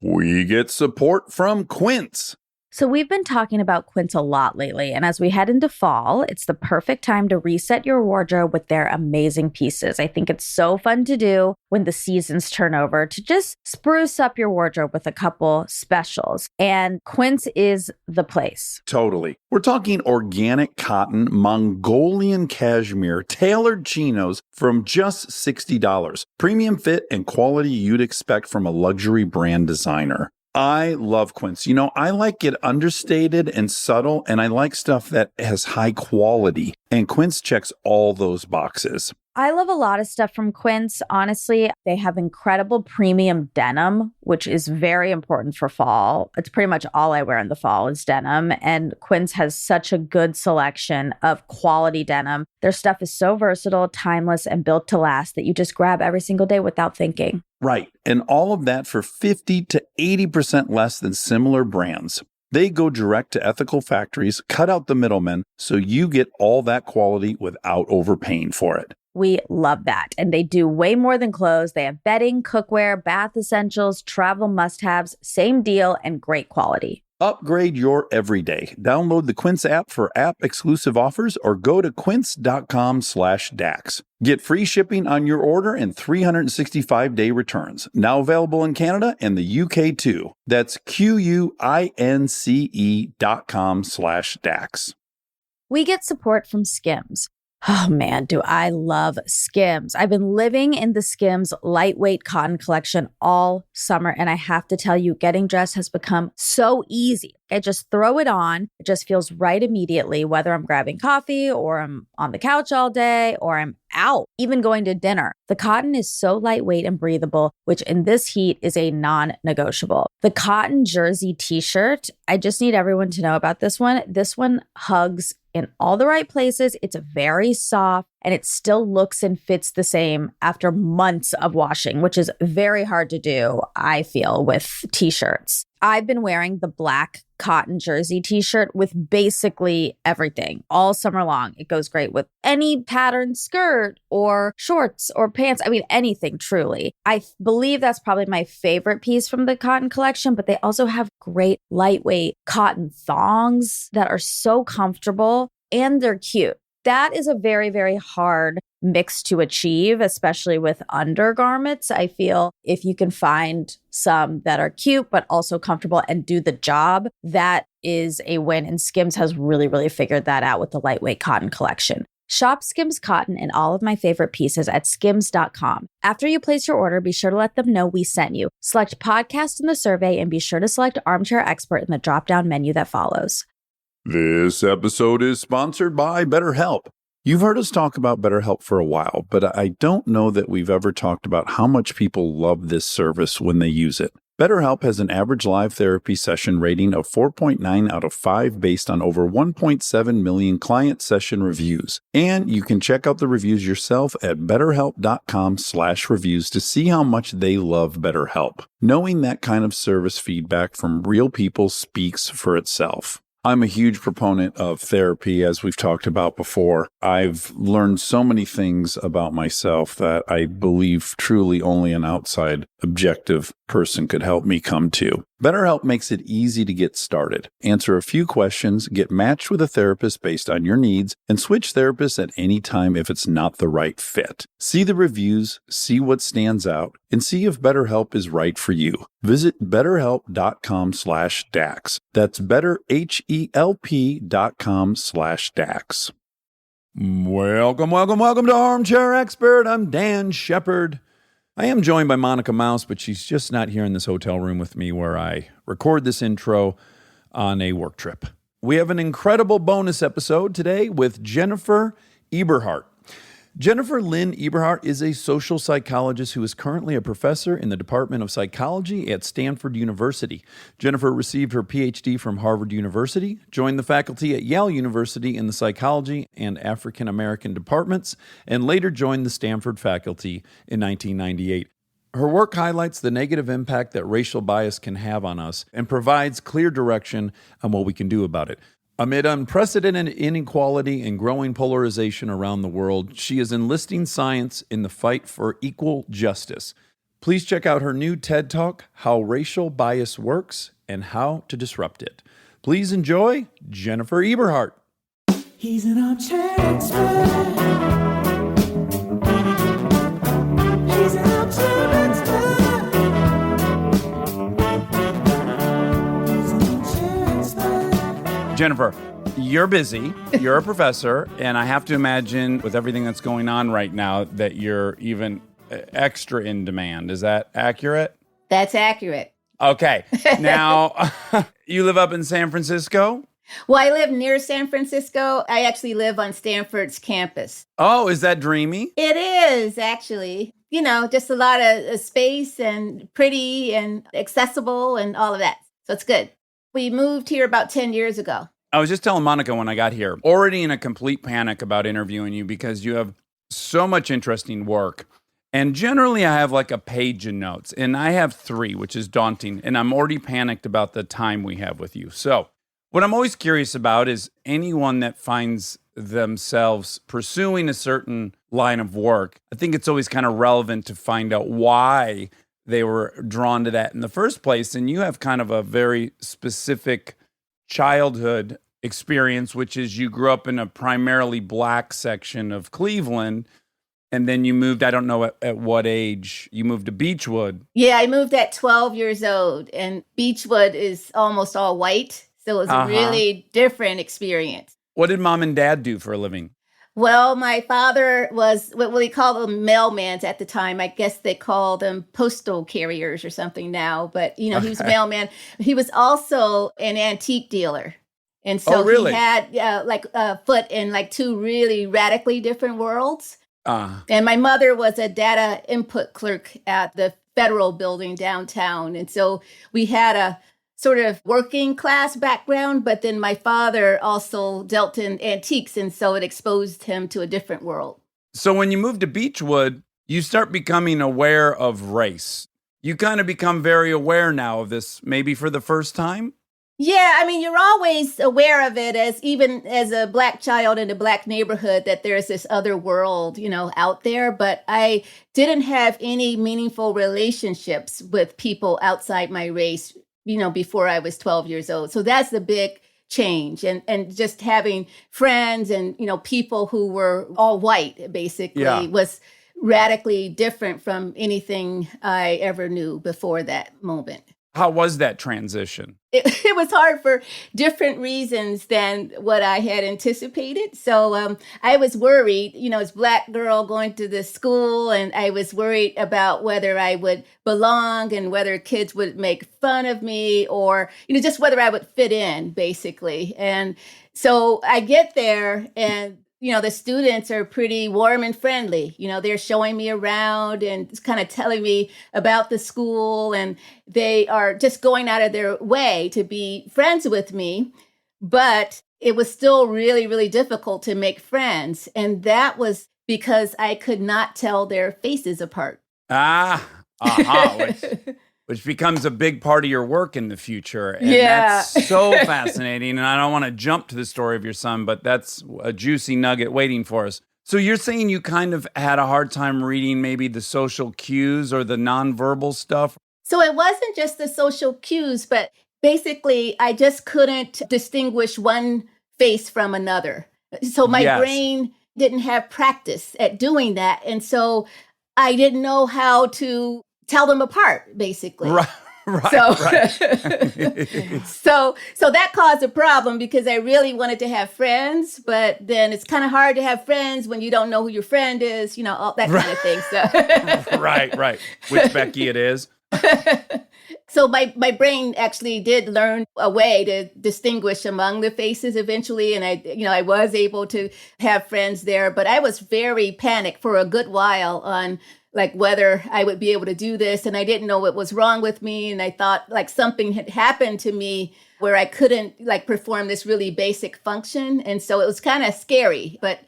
We get support from Quince. So we've been talking about Quince a lot lately, and as we head into fall, it's the perfect time to reset your wardrobe with their amazing pieces. I think it's so fun to do when the seasons turn over to just spruce up your wardrobe with a couple specials, and Quince is the place. Totally. We're talking organic cotton, Mongolian cashmere, tailored chinos from just $60. Premium fit and quality you'd expect from a luxury brand designer. I love Quince. You know, I like it understated and subtle, and I like stuff that has high quality. And Quince checks all those boxes. I love a lot of stuff from Quince. Honestly, they have incredible premium denim, which is very important for fall. It's pretty much all I wear in the fall is denim. And Quince has such a good selection of quality denim. Their stuff is so versatile, timeless, and built to last that you just grab every single day without thinking. Right. And all of that for 50 to 80% less than similar brands. They go direct to ethical factories, cut out the middlemen, so you get all that quality without overpaying for it. We love that. And they do way more than clothes. They have bedding, cookware, bath essentials, travel must-haves, same deal, and great quality. Upgrade your everyday. Download the Quince app for app-exclusive offers or go to quince.com/dax. Get free shipping on your order and 365-day returns. Now available in Canada and the UK too. That's QUINCE.com/dax. We get support from Skims. Oh man, do I love Skims. I've been living in the Skims lightweight cotton collection all summer, and I have to tell you, getting dressed has become so easy. I just throw it on. It just feels right immediately, whether I'm grabbing coffee or I'm on the couch all day or I'm out, even going to dinner. The cotton is so lightweight and breathable, which in this heat is a non-negotiable. The cotton jersey t-shirt, I just need everyone to know about this one. This one hugs in all the right places. It's very soft and it still looks and fits the same after months of washing, which is very hard to do, I feel, with t-shirts. I've been wearing the black cotton jersey t-shirt with basically everything all summer long. It goes great with any patterned skirt or shorts or pants. I mean, anything truly. I believe that's probably my favorite piece from the cotton collection, but they also have great lightweight cotton thongs that are so comfortable and they're cute. That is a very, very hard mix to achieve, especially with undergarments. I feel if you can find some that are cute, but also comfortable and do the job, that is a win. And Skims has really, really figured that out with the lightweight cotton collection. Shop Skims Cotton and all of my favorite pieces at skims.com. After you place your order, be sure to let them know we sent you. Select podcast in the survey and be sure to select Armchair Expert in the drop-down menu that follows. This episode is sponsored by BetterHelp. You've heard us talk about BetterHelp for a while, but I don't know that we've ever talked about how much people love this service when they use it. BetterHelp has an average live therapy session rating of 4.9 out of 5 based on over 1.7 million client session reviews. And you can check out the reviews yourself at betterhelp.com/reviews to see how much they love BetterHelp. Knowing that kind of service feedback from real people speaks for itself. I'm a huge proponent of therapy, as we've talked about before. I've learned so many things about myself that I believe truly only an outside, objective person could help me come to. BetterHelp makes it easy to get started. Answer a few questions, get matched with a therapist based on your needs, and switch therapists at any time if it's not the right fit. See the reviews, see what stands out, and see if BetterHelp is right for you. Visit betterhelp.com/dax. That's betterhelp.com/dax. Welcome to Armchair Expert. I'm Dan Shepard. I am joined by Monica Mouse, but she's just not here in this hotel room with me where I record this intro on a work trip. We have an incredible bonus episode today with Jennifer Eberhardt. Jennifer Lynn Eberhardt is a social psychologist who is currently a professor in the Department of Psychology at Stanford University. Jennifer received her PhD from Harvard University, joined the faculty at Yale University in the Psychology and African American departments, and later joined the Stanford faculty in 1998. Her work highlights the negative impact that racial bias can have on us and provides clear direction on what we can do about it. Amid unprecedented inequality and growing polarization around the world, she is enlisting science in the fight for equal justice. Please check out her new TED Talk, How Racial Bias Works and How to Disrupt It. Please enjoy Jennifer Eberhardt. He's an armchair expert. He's an armchair expert. He's an armchair expert. Jennifer, you're busy, you're a professor, and I have to imagine with everything that's going on right now that you're even extra in demand. Is that accurate? That's accurate. Okay. Now, you live up in San Francisco? Well, I live near San Francisco. I actually live on Stanford's campus. Oh, is that dreamy? It is, actually. You know, just a lot of space and pretty and accessible and all of that. So it's good. We moved here about 10 years ago. I was just telling Monica when I got here, already in a complete panic about interviewing you because you have so much interesting work. And generally, I have like a page of notes, and I have 3, which is daunting, and I'm already panicked about the time we have with you. So what I'm always curious about is anyone that finds themselves pursuing a certain line of work. I think it's always kind of relevant to find out why they were drawn to that in the first place. And you have kind of a very specific childhood experience, which is you grew up in a primarily Black section of Cleveland. And then you moved, I don't know at what age, you moved to Beechwood. Yeah, I moved at 12 years old, and Beechwood is almost all white. So it was a really different experience. What did mom and dad do for a living? Well, my father was what we call them mailmans at the time. I guess they call them postal carriers or something now. But, you know, he was a mailman. He was also an antique dealer. And so he had like a foot in like 2 really radically different worlds. And my mother was a data input clerk at the federal building downtown. And so we had a sort of working class background, but then my father also dealt in antiques. And so it exposed him to a different world. So when you moved to Beechwood, you start becoming aware of race. You kind of become very aware now of this, maybe for the first time? Yeah, I mean, you're always aware of it even as a Black child in a Black neighborhood, that there's this other world, you know, out there. But I didn't have any meaningful relationships with people outside my race, you know, before I was 12 years old. So that's the big change. And just having friends and, you know, people who were all white, basically, was radically different from anything I ever knew before that moment. How was that transition? It was hard for different reasons than what I had anticipated. So I was worried, you know, as Black girl going to the school, and I was worried about whether I would belong and whether kids would make fun of me, or, you know, just whether I would fit in, basically. And so I get there, and you know, the students are pretty warm and friendly. You know, they're showing me around and kind of telling me about the school, and they are just going out of their way to be friends with me. But it was still really, really difficult to make friends. And that was because I could not tell their faces apart. Which becomes a big part of your work in the future. And Yeah. that's so fascinating. And I don't want to jump to the story of your son, but that's a juicy nugget waiting for us. So you're saying you kind of had a hard time reading maybe the social cues or the nonverbal stuff? So it wasn't just the social cues, but basically I just couldn't distinguish one face from another. So my brain didn't have practice at doing that. And so I didn't know how to tell them apart, basically. Right. So, right. so that caused a problem because I really wanted to have friends, but then it's kind of hard to have friends when you don't know who your friend is, you know, all that kind of thing. So. Right. Which Becky it is. So my brain actually did learn a way to distinguish among the faces eventually. And I was able to have friends there, but I was very panicked for a good while on like whether I would be able to do this. And I didn't know what was wrong with me. And I thought like something had happened to me where I couldn't like perform this really basic function. And so it was kind of scary. But,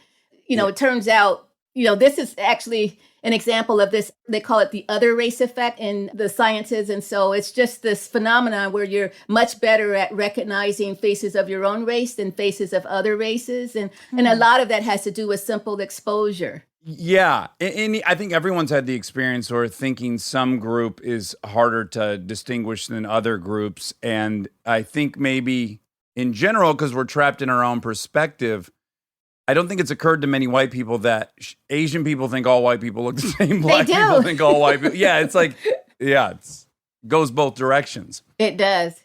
it turns out, this is actually an example of this. They call it the other race effect in the sciences. And so it's just this phenomenon where you're much better at recognizing faces of your own race than faces of other races. And a lot of that has to do with simple exposure. Yeah. And I think everyone's had the experience or thinking some group is harder to distinguish than other groups. And I think maybe in general, because we're trapped in our own perspective, I don't think it's occurred to many white people that Asian people think all white people look the same. Black do. people think all white people. Yeah, it's like, it goes both directions. It does.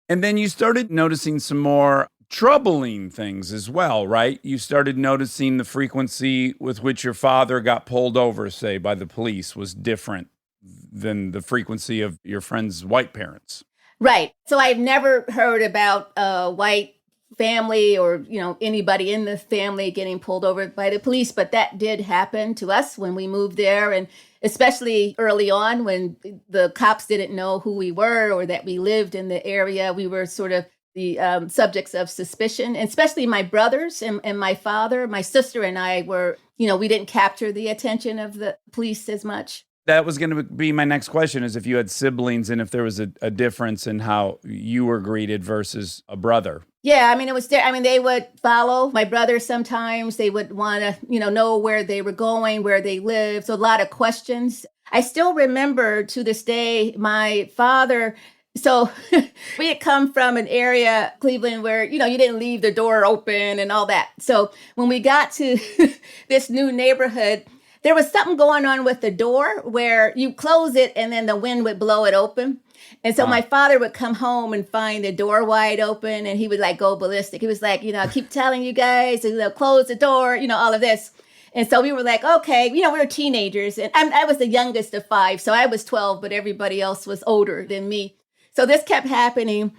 And then you started noticing some more troubling things as well, right? You started noticing the frequency with which your father got pulled over, say, by the police was different than the frequency of your friend's white parents. Right. So I've never heard about a white family or, anybody in the family getting pulled over by the police, but that did happen to us when we moved there. And especially early on when the cops didn't know who we were or that we lived in the area, we were sort of the subjects of suspicion, and especially my brothers and my father. My sister and I were, we didn't capture the attention of the police as much. That was going to be my next question, is if you had siblings and if there was a difference in how you were greeted versus a brother. Yeah, I mean, they would follow my brother sometimes. They would want to, know where they were going, where they lived. So a lot of questions. I still remember to this day, my father. So we had come from an area, Cleveland, where, you didn't leave the door open and all that. So when we got to this new neighborhood, there was something going on with the door where you close it and then the wind would blow it open. And so my father would come home and find the door wide open and he would go ballistic. He was like, I keep telling you guys to close the door, all of this. And so we were like, okay, we were teenagers and I was the youngest of 5. So I was 12, but everybody else was older than me. So this kept happening.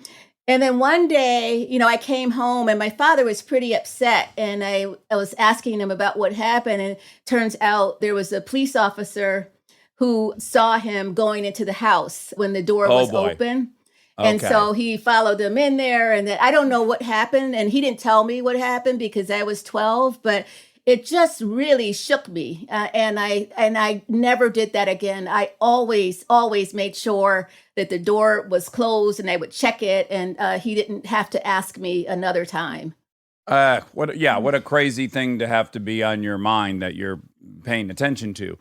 And then one day, I came home and my father was pretty upset. And I was asking him about what happened. And it turns out there was a police officer who saw him going into the house when the door was open. And so he followed them in there. And then I don't know what happened. And he didn't tell me what happened because I was 12. But it just really shook me. And I never did that again. I always made sure that the door was closed and I would check it. And he didn't have to ask me another time. What a crazy thing to have to be on your mind that you're paying attention to.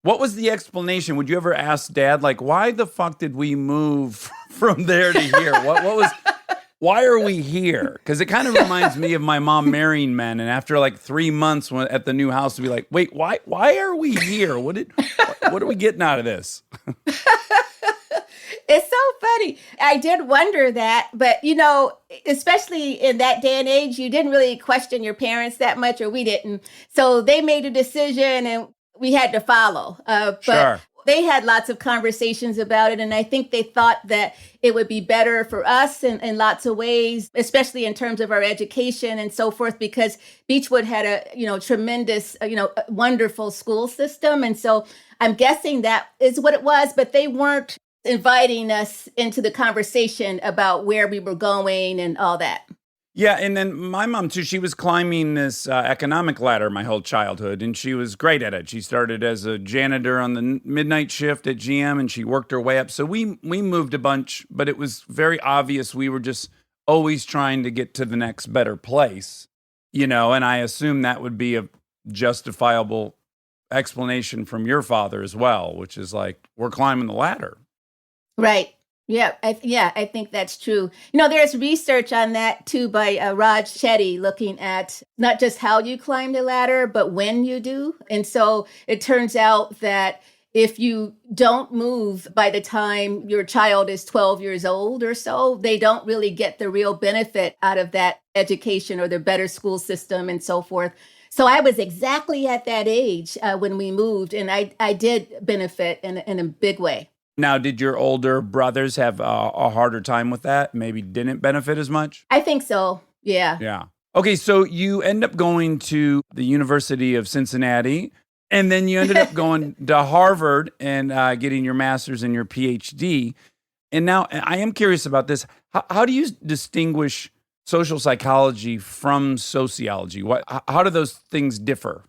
What was the explanation? Would you ever ask Dad, why the fuck did we move from there to here? Why are we here? Because it kind of reminds me of my mom marrying men, and after 3 months at the new house, to be like, wait, why are we here? What are we getting out of this? It's so funny. I did wonder that, but especially in that day and age, you didn't really question your parents that much, or we didn't. So they made a decision, and we had to follow. But they had lots of conversations about it. And I think they thought that it would be better for us in lots of ways, especially in terms of our education and so forth, because Beechwood had a, tremendous, wonderful school system. And so I'm guessing that is what it was, but they weren't inviting us into the conversation about where we were going and all that. Yeah, and then my mom, too, she was climbing this economic ladder my whole childhood, and she was great at it. She started as a janitor on the midnight shift at GM, and she worked her way up. So we moved a bunch, but it was very obvious we were just always trying to get to the next better place, and I assume that would be a justifiable explanation from your father as well, which is we're climbing the ladder. Right. Yeah, I think that's true. There's research on that too by Raj Chetty looking at not just how you climb the ladder, but when you do. And so it turns out that if you don't move by the time your child is 12 years old or so, they don't really get the real benefit out of that education or the better school system and so forth. So I was exactly at that age when we moved, and I did benefit in a big way. Now, did your older brothers have a harder time with that? Maybe didn't benefit as much? I think so. Yeah. Yeah. Okay, so you end up going to the University of Cincinnati, and then you ended up going to Harvard and getting your master's and your PhD. And now I am curious about this. How do you distinguish social psychology from sociology? How do those things differ?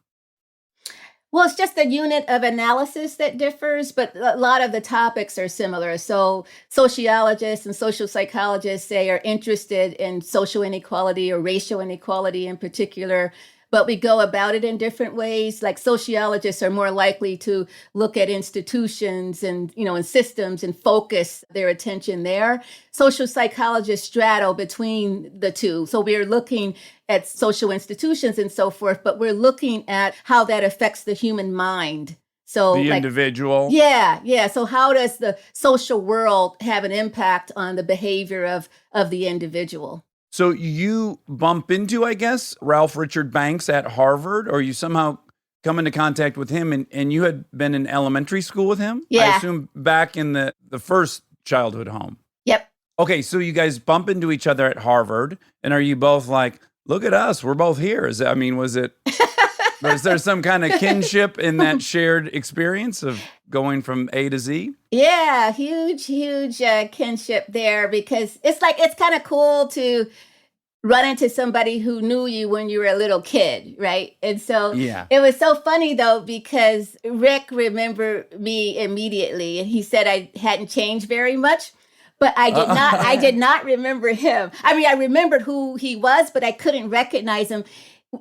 Well, it's just the unit of analysis that differs, but a lot of the topics are similar. So sociologists and social psychologists, say, are interested in social inequality or racial inequality in particular. but we go about it in different ways. Like sociologists are more likely to look at institutions and, and systems and focus their attention there. Social psychologists straddle between the two. So we're looking at social institutions and so forth, but we're looking at how that affects the human mind. So The individual. Yeah. So how does the social world have an impact on the behavior of the individual? So you bump into, I guess, Ralph Richard Banks at Harvard, or you somehow come into contact with him, and you had been in elementary school with him? Yeah. I assume back in the first childhood home. Yep. Okay, so you guys bump into each other at Harvard, and are you both like, look at us, we're both here? Was there some kind of kinship in that shared experience of going from A to Z? Yeah, huge kinship there, because it's kind of cool to run into somebody who knew you when you were a little kid, right? And so It was so funny though, because Rick remembered me immediately, and he said I hadn't changed very much. But I did not remember him. I mean, I remembered who he was, but I couldn't recognize him.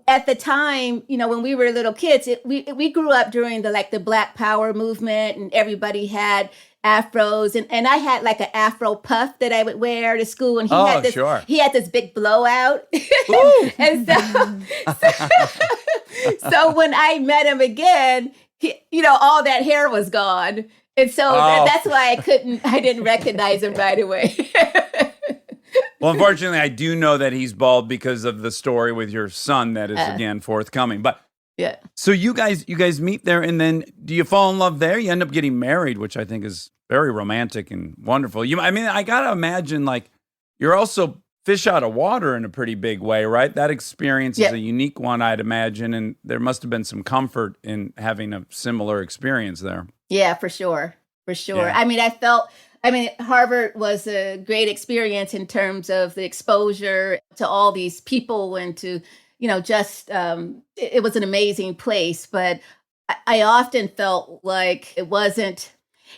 At the time, when we were little kids, we grew up during the Black Power movement, and everybody had afros, and I had like an afro puff that I would wear to school, and he had this big blowout. And so when I met him again, all that hair was gone. And so that's why I didn't recognize him right away. Well, unfortunately, I do know that he's bald because of the story with your son that is again forthcoming. But yeah. So you guys meet there, and then do you fall in love there? You end up getting married, which I think is very romantic and wonderful. I gotta imagine you're also fish out of water in a pretty big way, right? That experience is a unique one, I'd imagine, and there must have been some comfort in having a similar experience there. Yeah, for sure. Yeah. Harvard was a great experience in terms of the exposure to all these people, and to, it was an amazing place. But I often felt like it wasn't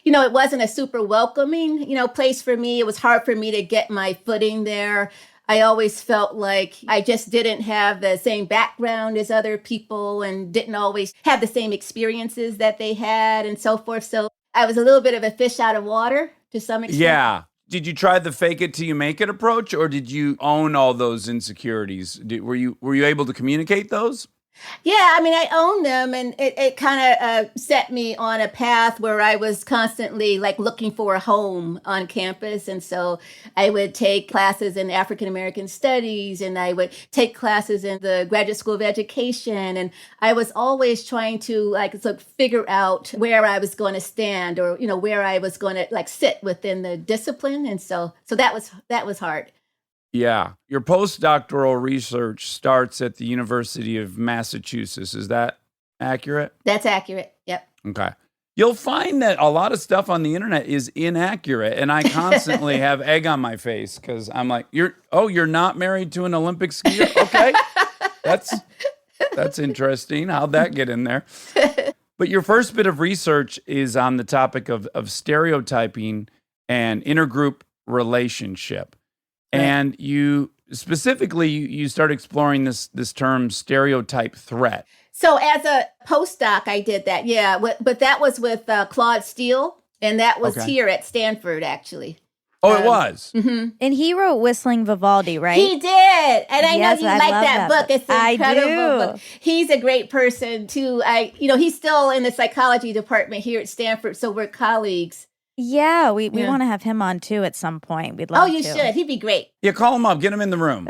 a super welcoming, place for me. It was hard for me to get my footing there. I always felt like I just didn't have the same background as other people, and didn't always have the same experiences that they had, and so forth. So I was a little bit of a fish out of water to some extent. Yeah. Did you try the fake it till you make it approach, or did you own all those insecurities? Were you able to communicate those? Yeah, I owned them, and it kind of set me on a path where I was constantly looking for a home on campus. And so I would take classes in African American studies, and I would take classes in the Graduate School of Education. And I was always trying to figure out where I was going to stand, or, where I was going to sit within the discipline. And so that was hard. Yeah. Your postdoctoral research starts at the University of Massachusetts. Is that accurate? That's accurate. Yep. Okay. You'll find that a lot of stuff on the internet is inaccurate, and I constantly have egg on my face because I'm like, you're not married to an Olympic skier? Okay. That's interesting. How'd that get in there? But your first bit of research is on the topic of stereotyping and intergroup relationship. And you specifically, you start exploring this term stereotype threat. So as a postdoc, I did that, yeah. But that was with Claude Steele, and that was here at Stanford, actually. Oh, it was? Mm-hmm. And he wrote Whistling Vivaldi, right? He did. And I know you I like love that book. It's an incredible book. He's a great person, too. He's still in the psychology department here at Stanford, so we're colleagues. Yeah, we want to have him on too at some point. We'd love to. Oh, you should. He'd be great. Yeah, call him up. Get him in the room.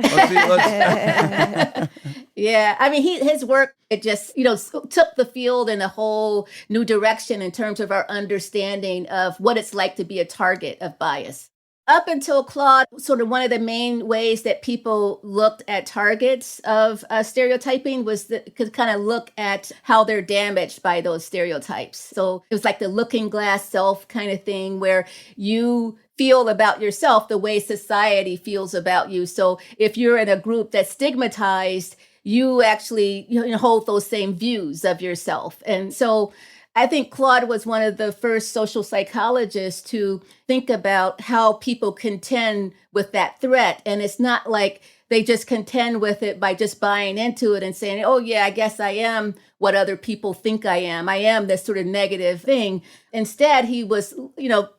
Yeah, his work, it just, took the field in a whole new direction in terms of our understanding of what it's like to be a target of bias. Up until Claude, sort of one of the main ways that people looked at targets of stereotyping was to kind of look at how they're damaged by those stereotypes. So it was like the looking glass self kind of thing, where you feel about yourself the way society feels about you. So if you're in a group that's stigmatized, you actually hold those same views of yourself. And so I think Claude was one of the first social psychologists to think about how people contend with that threat. And it's not like they just contend with it by just buying into it and saying, oh, yeah, I guess I am what other people think I am. I am this sort of negative thing. Instead, he was,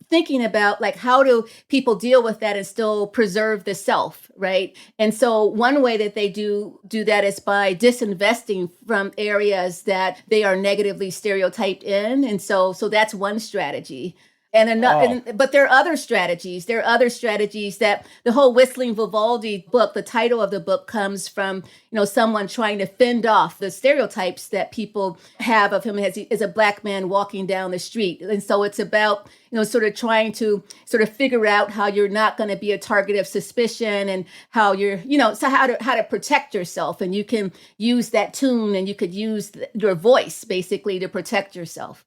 thinking about like, how do people deal with that and still preserve the self, right? And so one way that they do that is by disinvesting from areas that they are negatively stereotyped in. And so that's one strategy. And they're not, but there are other strategies. There are other strategies that the whole Whistling Vivaldi book, the title of the book comes from, someone trying to fend off the stereotypes that people have of him as a black man walking down the street. And so it's about, sort of trying to sort of figure out how you're not going to be a target of suspicion and how you're, so how to protect yourself. And you can use that tune and you could use your voice basically to protect yourself.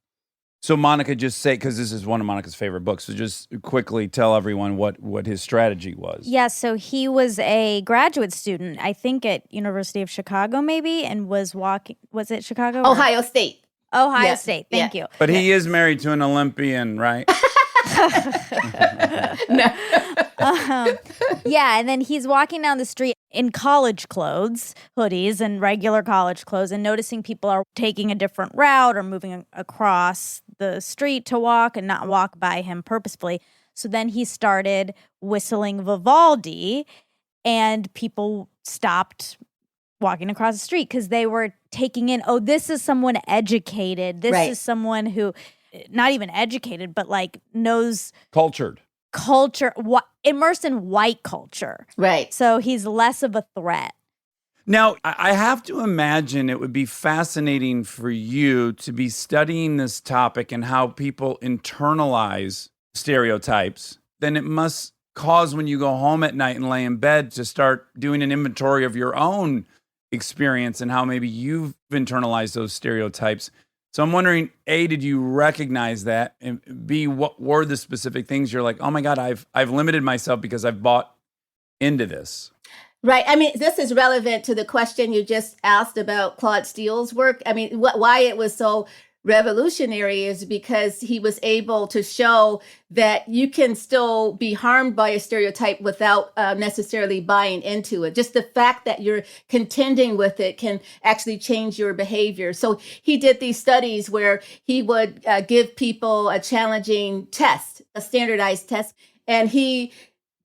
So Monica, just say, because this is one of Monica's favorite books, so just quickly tell everyone what his strategy was. Yeah, so he was a graduate student, I think at University of Chicago maybe, and was it Chicago? Ohio State. Ohio State, thank you. But he is married to an Olympian, right? No. Yeah, and then he's walking down the street in college clothes, hoodies and regular college clothes, and noticing people are taking a different route or moving across the street to walk and not walk by him purposefully. So then he started whistling Vivaldi, and people stopped walking across the street because they were taking in, oh, this is someone educated. This Right. is someone who, not even educated, but like knows Culture, immersed in white culture. Right. So he's less of a threat. Now, I have to imagine it would be fascinating for you to be studying this topic and how people internalize stereotypes. Then it must cause, when you go home at night and lay in bed, to start doing an inventory of your own experience and how maybe you've internalized those stereotypes. So I'm wondering, A, did you recognize that? And B, what were the specific things you're like, oh my God, I've limited myself because I've bought into this? Right. I mean, this is relevant to the question you just asked about Claude Steele's work. I mean, why it was so revolutionary is because he was able to show that you can still be harmed by a stereotype without necessarily buying into it. Just the fact that you're contending with it can actually change your behavior. So he did these studies where he would give people a challenging test, a standardized test, and he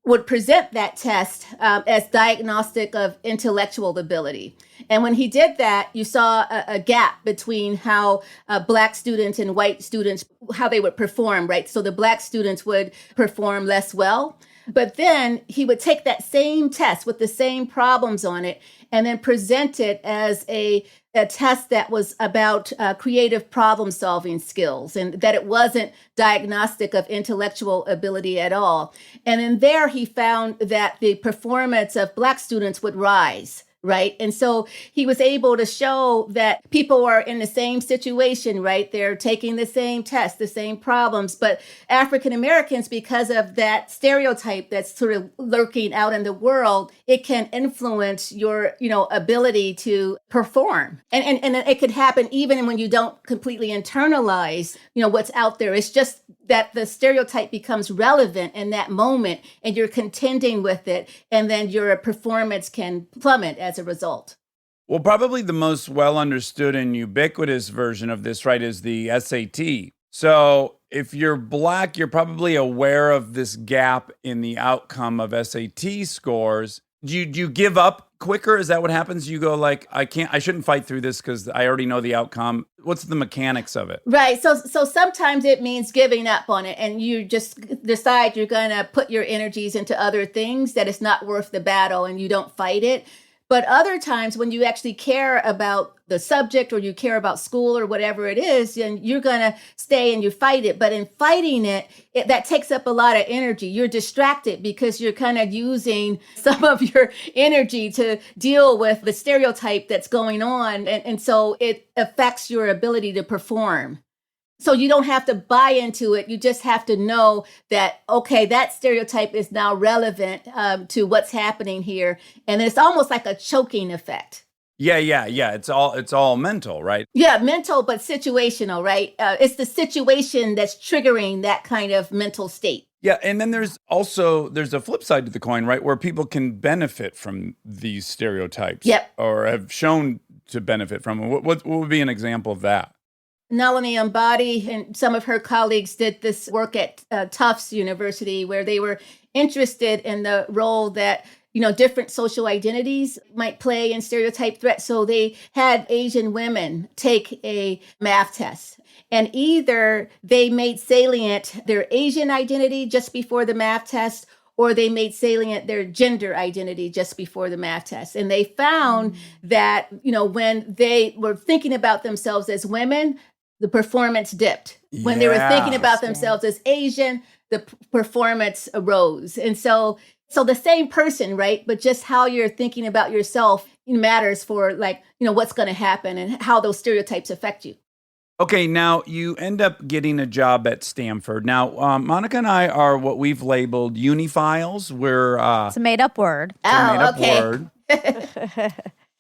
would present that test as diagnostic of intellectual ability. And when he did that, you saw a gap between how Black students and white students, how they would perform, right? So the Black students would perform less well. But then he would take that same test with the same problems on it and then present it as a test that was about creative problem solving skills, and that it wasn't diagnostic of intellectual ability at all. And in there, he found that the performance of Black students would rise. Right. And so he was able to show that people are in the same situation, right? They're taking the same tests, the same problems, but African Americans, because of that stereotype that's sort of lurking out in the world, it can influence your, ability to perform. And it could happen even when you don't completely internalize, what's out there. It's just that the stereotype becomes relevant in that moment and you're contending with it, and then your performance can plummet as a result. Well, probably the most well understood and ubiquitous version of this, right, is the SAT. So if you're Black, you're probably aware of this gap in the outcome of SAT scores. Do you give up quicker? Is that what happens? You go like, I shouldn't fight through this because I already know the outcome. What's the mechanics of it? Right. So sometimes it means giving up on it, and you just decide you're going to put your energies into other things, that it's not worth the battle, and you don't fight it. But other times when you actually care about the subject or you care about school or whatever it is, then you're going to stay and you fight it. But in fighting it, that takes up a lot of energy. You're distracted because you're kind of using some of your energy to deal with the stereotype that's going on. And so it affects your ability to perform. So you don't have to buy into it. You just have to know that, okay, that stereotype is now relevant to what's happening here. And it's almost like a choking effect. Yeah. It's all mental, right? Yeah, mental, but situational, right? It's the situation that's triggering that kind of mental state. Yeah, and then there's a flip side to the coin, right, where people can benefit from these stereotypes. Yep. Or have shown to benefit from them. What would be an example of that? Nalini Ambady and some of her colleagues did this work at Tufts University, where they were interested in the role that different social identities might play in stereotype threat. So they had Asian women take a math test, and either they made salient their Asian identity just before the math test, or they made salient their gender identity just before the math test. And they found that, when they were thinking about themselves as women, the performance dipped. When they were thinking about themselves as Asian, the performance arose. And so the same person, right? But just how you're thinking about yourself matters for what's going to happen and how those stereotypes affect you. Okay, now you end up getting a job at Stanford. Now, Monica and I are what we've labeled uniphiles. We're It's a made-up word. word.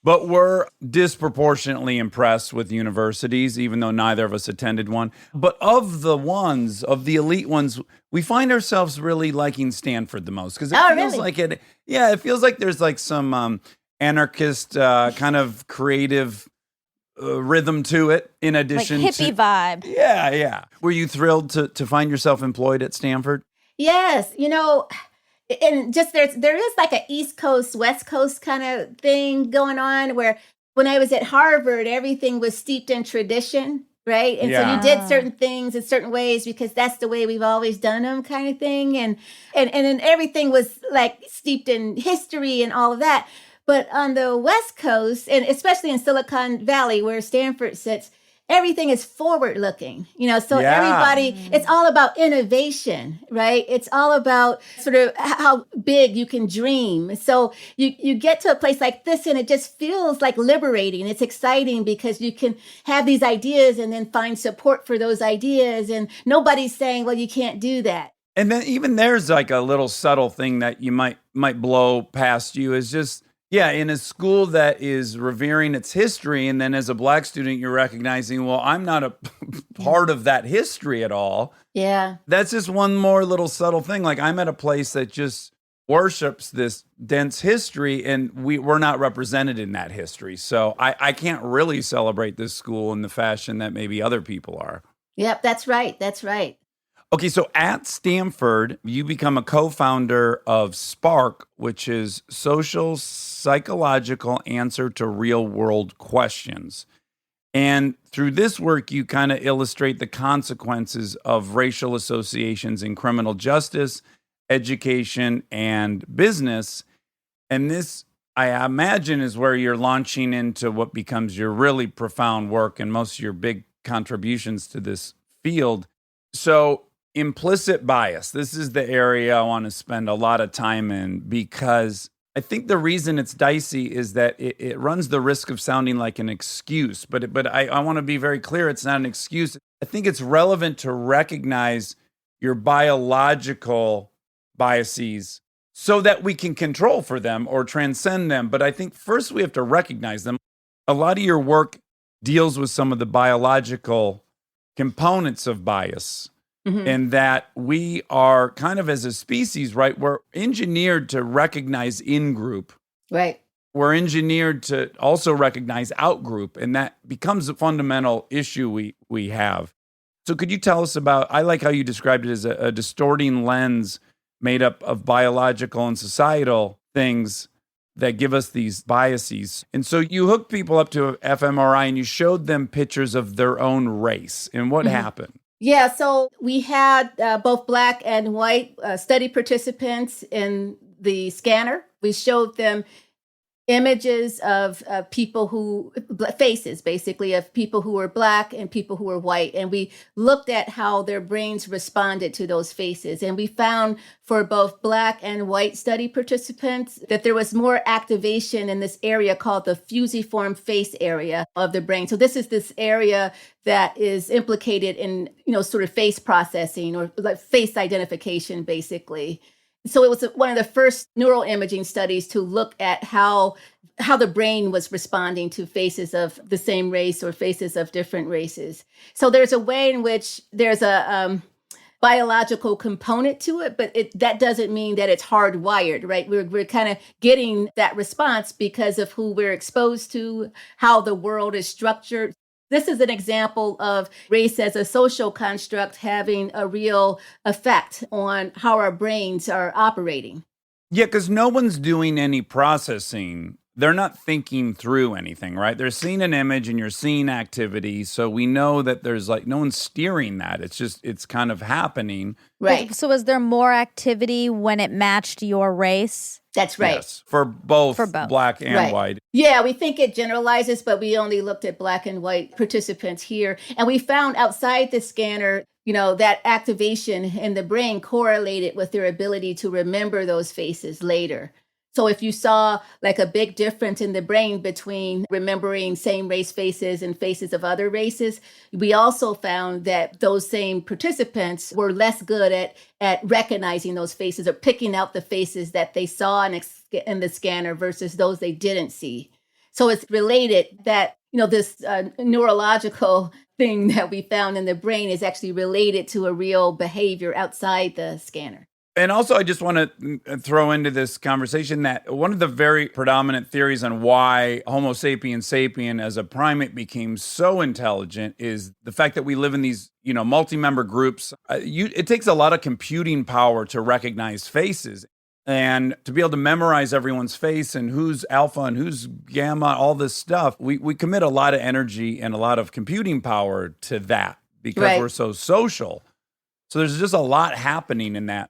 But we're disproportionately impressed with universities, even though neither of us attended one. But of the elite ones, we find ourselves really liking Stanford the most because it feels like it. Yeah, it feels like there's like some anarchist kind of creative rhythm to it. In addition, like hippie vibe. Yeah. Were you thrilled to find yourself employed at Stanford? Yes, and just there is like a East Coast, West Coast kind of thing going on, where when I was at Harvard, everything was steeped in tradition, right? And so you did certain things in certain ways because that's the way we've always done them, kind of thing. And then everything was like steeped in history and all of that. But on the West Coast, and especially in Silicon Valley, where Stanford sits, everything is forward looking, so everybody, it's all about innovation, right? It's all about sort of how big you can dream. So you get to a place like this and it just feels like liberating. It's exciting because you can have these ideas and then find support for those ideas. And nobody's saying, well, you can't do that. And then even there's like a little subtle thing that you might blow past you is just, in a school that is revering its history, and then as a Black student, you're recognizing, well, I'm not a part of that history at all. Yeah. That's just one more little subtle thing. Like I'm at a place that just worships this dense history, and we're not represented in that history. So I can't really celebrate this school in the fashion that maybe other people are. Yep, that's right. That's right. Okay, so at Stanford, you become a co-founder of Spark, which is social psychological answer to real world questions. And through this work, you kind of illustrate the consequences of racial associations in criminal justice, education, and business. And this, I imagine, is where you're launching into what becomes your really profound work and most of your big contributions to this field. So, implicit bias. This is the area I want to spend a lot of time in because I think the reason it's dicey is that it runs the risk of sounding like an excuse. But I want to be very clear, it's not an excuse. I think it's relevant to recognize your biological biases so that we can control for them or transcend them. But I think first we have to recognize them. A lot of your work deals with some of the biological components of bias. Mm-hmm. And that we are kind of as a species, right? We're engineered to recognize in-group. Right. We're engineered to also recognize out-group. And that becomes a fundamental issue we have. So could you tell us about, I like how you described it as a distorting lens made up of biological and societal things that give us these biases. And so you hooked people up to fMRI and you showed them pictures of their own race. And what happened? Yeah, so we had both Black and white study participants in the scanner. We showed them images of people faces basically, of people who were Black and people who were white. And we looked at how their brains responded to those faces. And we found for both Black and white study participants that there was more activation in this area called the fusiform face area of the brain. So this area that is implicated in, sort of face processing or like face identification, basically. So it was one of the first neural imaging studies to look at how the brain was responding to faces of the same race or faces of different races. So there's a way in which there's a biological component to it, but that doesn't mean that it's hardwired, right? We're kind of getting that response because of who we're exposed to, how the world is structured. This is an example of race as a social construct having a real effect on how our brains are operating. Yeah, because no one's doing any processing. They're not thinking through anything, right? They're seeing an image and you're seeing activity. So we know that there's like no one's steering that. It's kind of happening. Right. So was there more activity when it matched your race? That's right. Yes, for both both. black and Right. white. Yeah, we think it generalizes, but we only looked at black and white participants here. And we found outside the scanner, that activation in the brain correlated with their ability to remember those faces later. So if you saw like a big difference in the brain between remembering same race faces and faces of other races, we also found that those same participants were less good at recognizing those faces or picking out the faces that they saw in the scanner versus those they didn't see. So it's related that, this neurological thing that we found in the brain is actually related to a real behavior outside the scanner. And also, I just want to throw into this conversation that one of the very predominant theories on why Homo sapiens sapien as a primate became so intelligent is the fact that we live in these, multi-member groups. It takes a lot of computing power to recognize faces and to be able to memorize everyone's face and who's alpha and who's gamma, all this stuff. We commit a lot of energy and a lot of computing power to that because Right. we're so social. So there's just a lot happening in that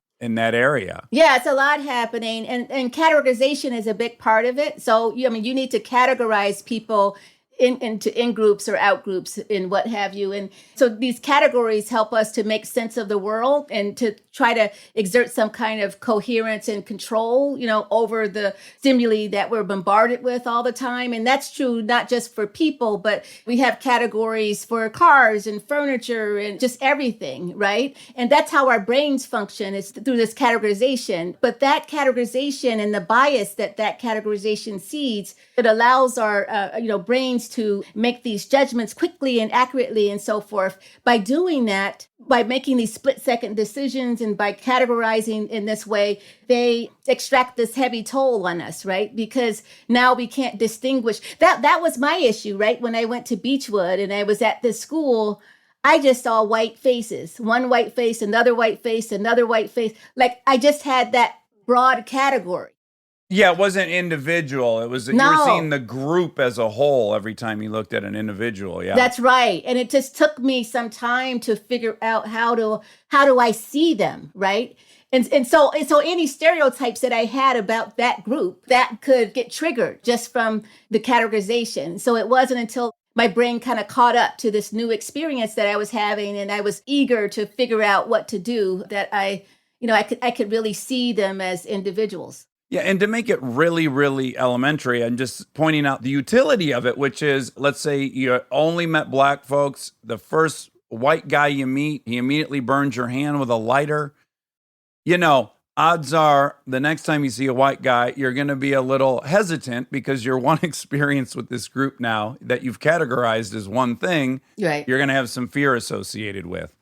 area. Yeah, it's a lot happening, and categorization is a big part of it. So, you need to categorize people into in groups or out groups and what have you. And so these categories help us to make sense of the world and to try to exert some kind of coherence and control, over the stimuli that we're bombarded with all the time. And that's true not just for people, but we have categories for cars and furniture and just everything, right? And that's how our brains function, is through this categorization. But that categorization and the bias that categorization seeds, it allows our brains to make these judgments quickly and accurately and so forth. By doing that, by making these split-second decisions and by categorizing in this way, they extract this heavy toll on us, right? Because now we can't distinguish. That was my issue, right? When I went to Beechwood and I was at this school, I just saw white faces. One white face, another white face, another white face. Like I just had that broad category. Yeah, it wasn't individual. It was you were seeing the group as a whole every time you looked at an individual. Yeah, That's right. And it just took me some time to figure out how do I see them, right? And so any stereotypes that I had about that group that could get triggered just from the categorization. So it wasn't until my brain kind of caught up to this new experience that I was having, and I was eager to figure out what to do, that I could really see them as individuals. Yeah, and to make it really, really elementary, I'm just pointing out the utility of it, which is, let's say you only met black folks. The first white guy you meet, he immediately burns your hand with a lighter. Odds are the next time you see a white guy, you're going to be a little hesitant because your one experience with this group now that you've categorized as one thing, Right. you're going to have some fear associated with.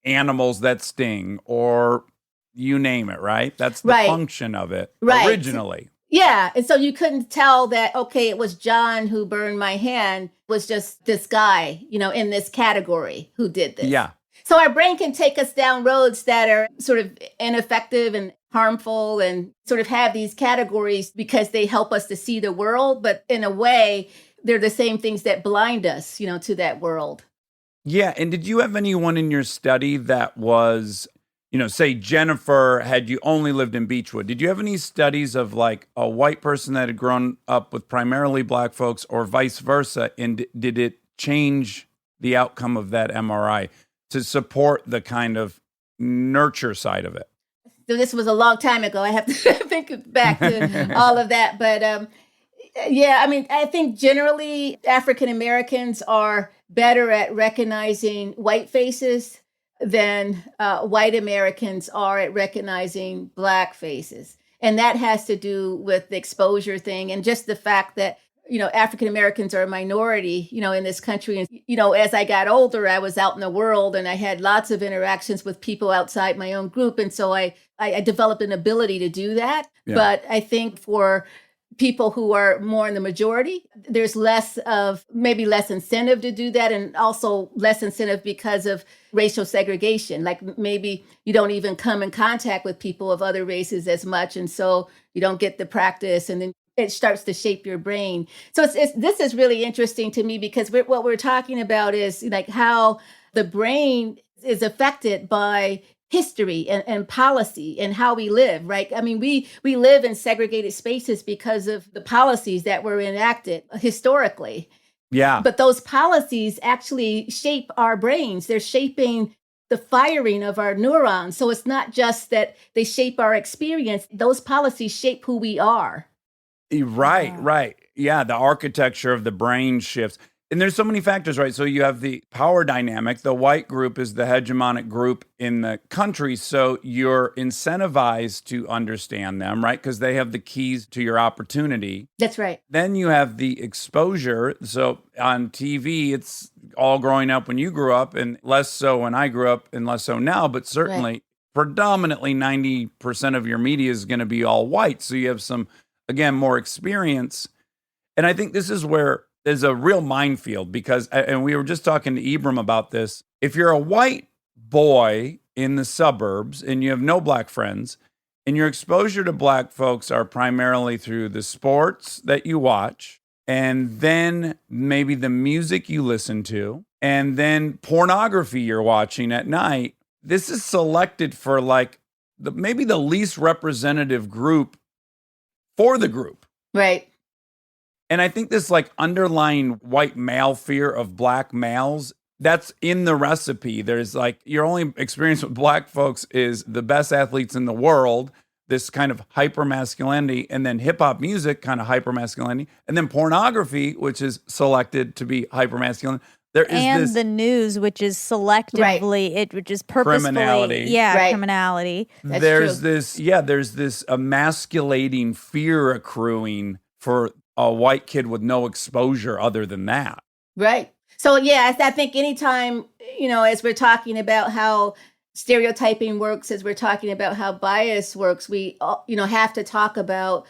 Animals that sting or you name it, right? That's the Right. function of it Right. originally. Yeah. And so you couldn't tell that, okay, it was John who burned my hand, it was just this guy, in this category who did this. Yeah. So our brain can take us down roads that are sort of ineffective and harmful and sort of have these categories because they help us to see the world. But in a way, they're the same things that blind us, to that world. Yeah. And did you have anyone in your study that was, say Jennifer, had you only lived in Beechwood, did you have any studies of like a white person that had grown up with primarily black folks or vice versa? And did it change the outcome of that MRI to support the kind of nurture side of it? So this was a long time ago. I have to think back to all of that. But yeah, I think generally African Americans are better at recognizing white faces than white Americans are at recognizing black faces. And that has to do with the exposure thing and just the fact that African Americans are a minority, in this country. And, as I got older, I was out in the world and I had lots of interactions with people outside my own group. And so I developed an ability to do that. Yeah. But I think for people who are more in the majority, there's less incentive to do that, and also less incentive because of racial segregation. Like maybe you don't even come in contact with people of other races as much, and so you don't get the practice, and then it starts to shape your brain. So this is really interesting to me because what we're talking about is like how the brain is affected by history and policy and how we live, right? I mean, we live in segregated spaces because of the policies that were enacted historically. Yeah. But those policies actually shape our brains. They're shaping the firing of our neurons. So it's not just that they shape our experience. Those policies shape who we are. Right. Yeah, the architecture of the brain shifts. And there's so many factors, right? So you have the power dynamic. The white group is the hegemonic group in the country. So you're incentivized to understand them, right? Because they have the keys to your opportunity. That's right. Then you have the exposure. So on TV, it's all growing up when you grew up, and less so when I grew up, and less so now. But certainly, predominantly 90% of your media is going to be all white. So you have some, again, more experience. And I think this is where there's a real minefield because, and we were just talking to Ibram about this, if you're a white boy in the suburbs and you have no black friends, and your exposure to black folks are primarily through the sports that you watch, and then maybe the music you listen to, and then pornography you're watching at night, this is selected for like maybe the least representative group for the group. Right. And I think this like underlying white male fear of black males, that's in the recipe. There's like your only experience with black folks is the best athletes in the world, this kind of hyper masculinity, and then hip hop music, kind of hyper masculinity, and then pornography, which is selected to be hyper masculine. There is the news, which is selectively, which is purposefully, criminality. Criminality. That's there's true. there's this emasculating fear accruing for a white kid with no exposure other than that. Right. So, I think anytime, as we're talking about how stereotyping works, as we're talking about how bias works, we, have to talk about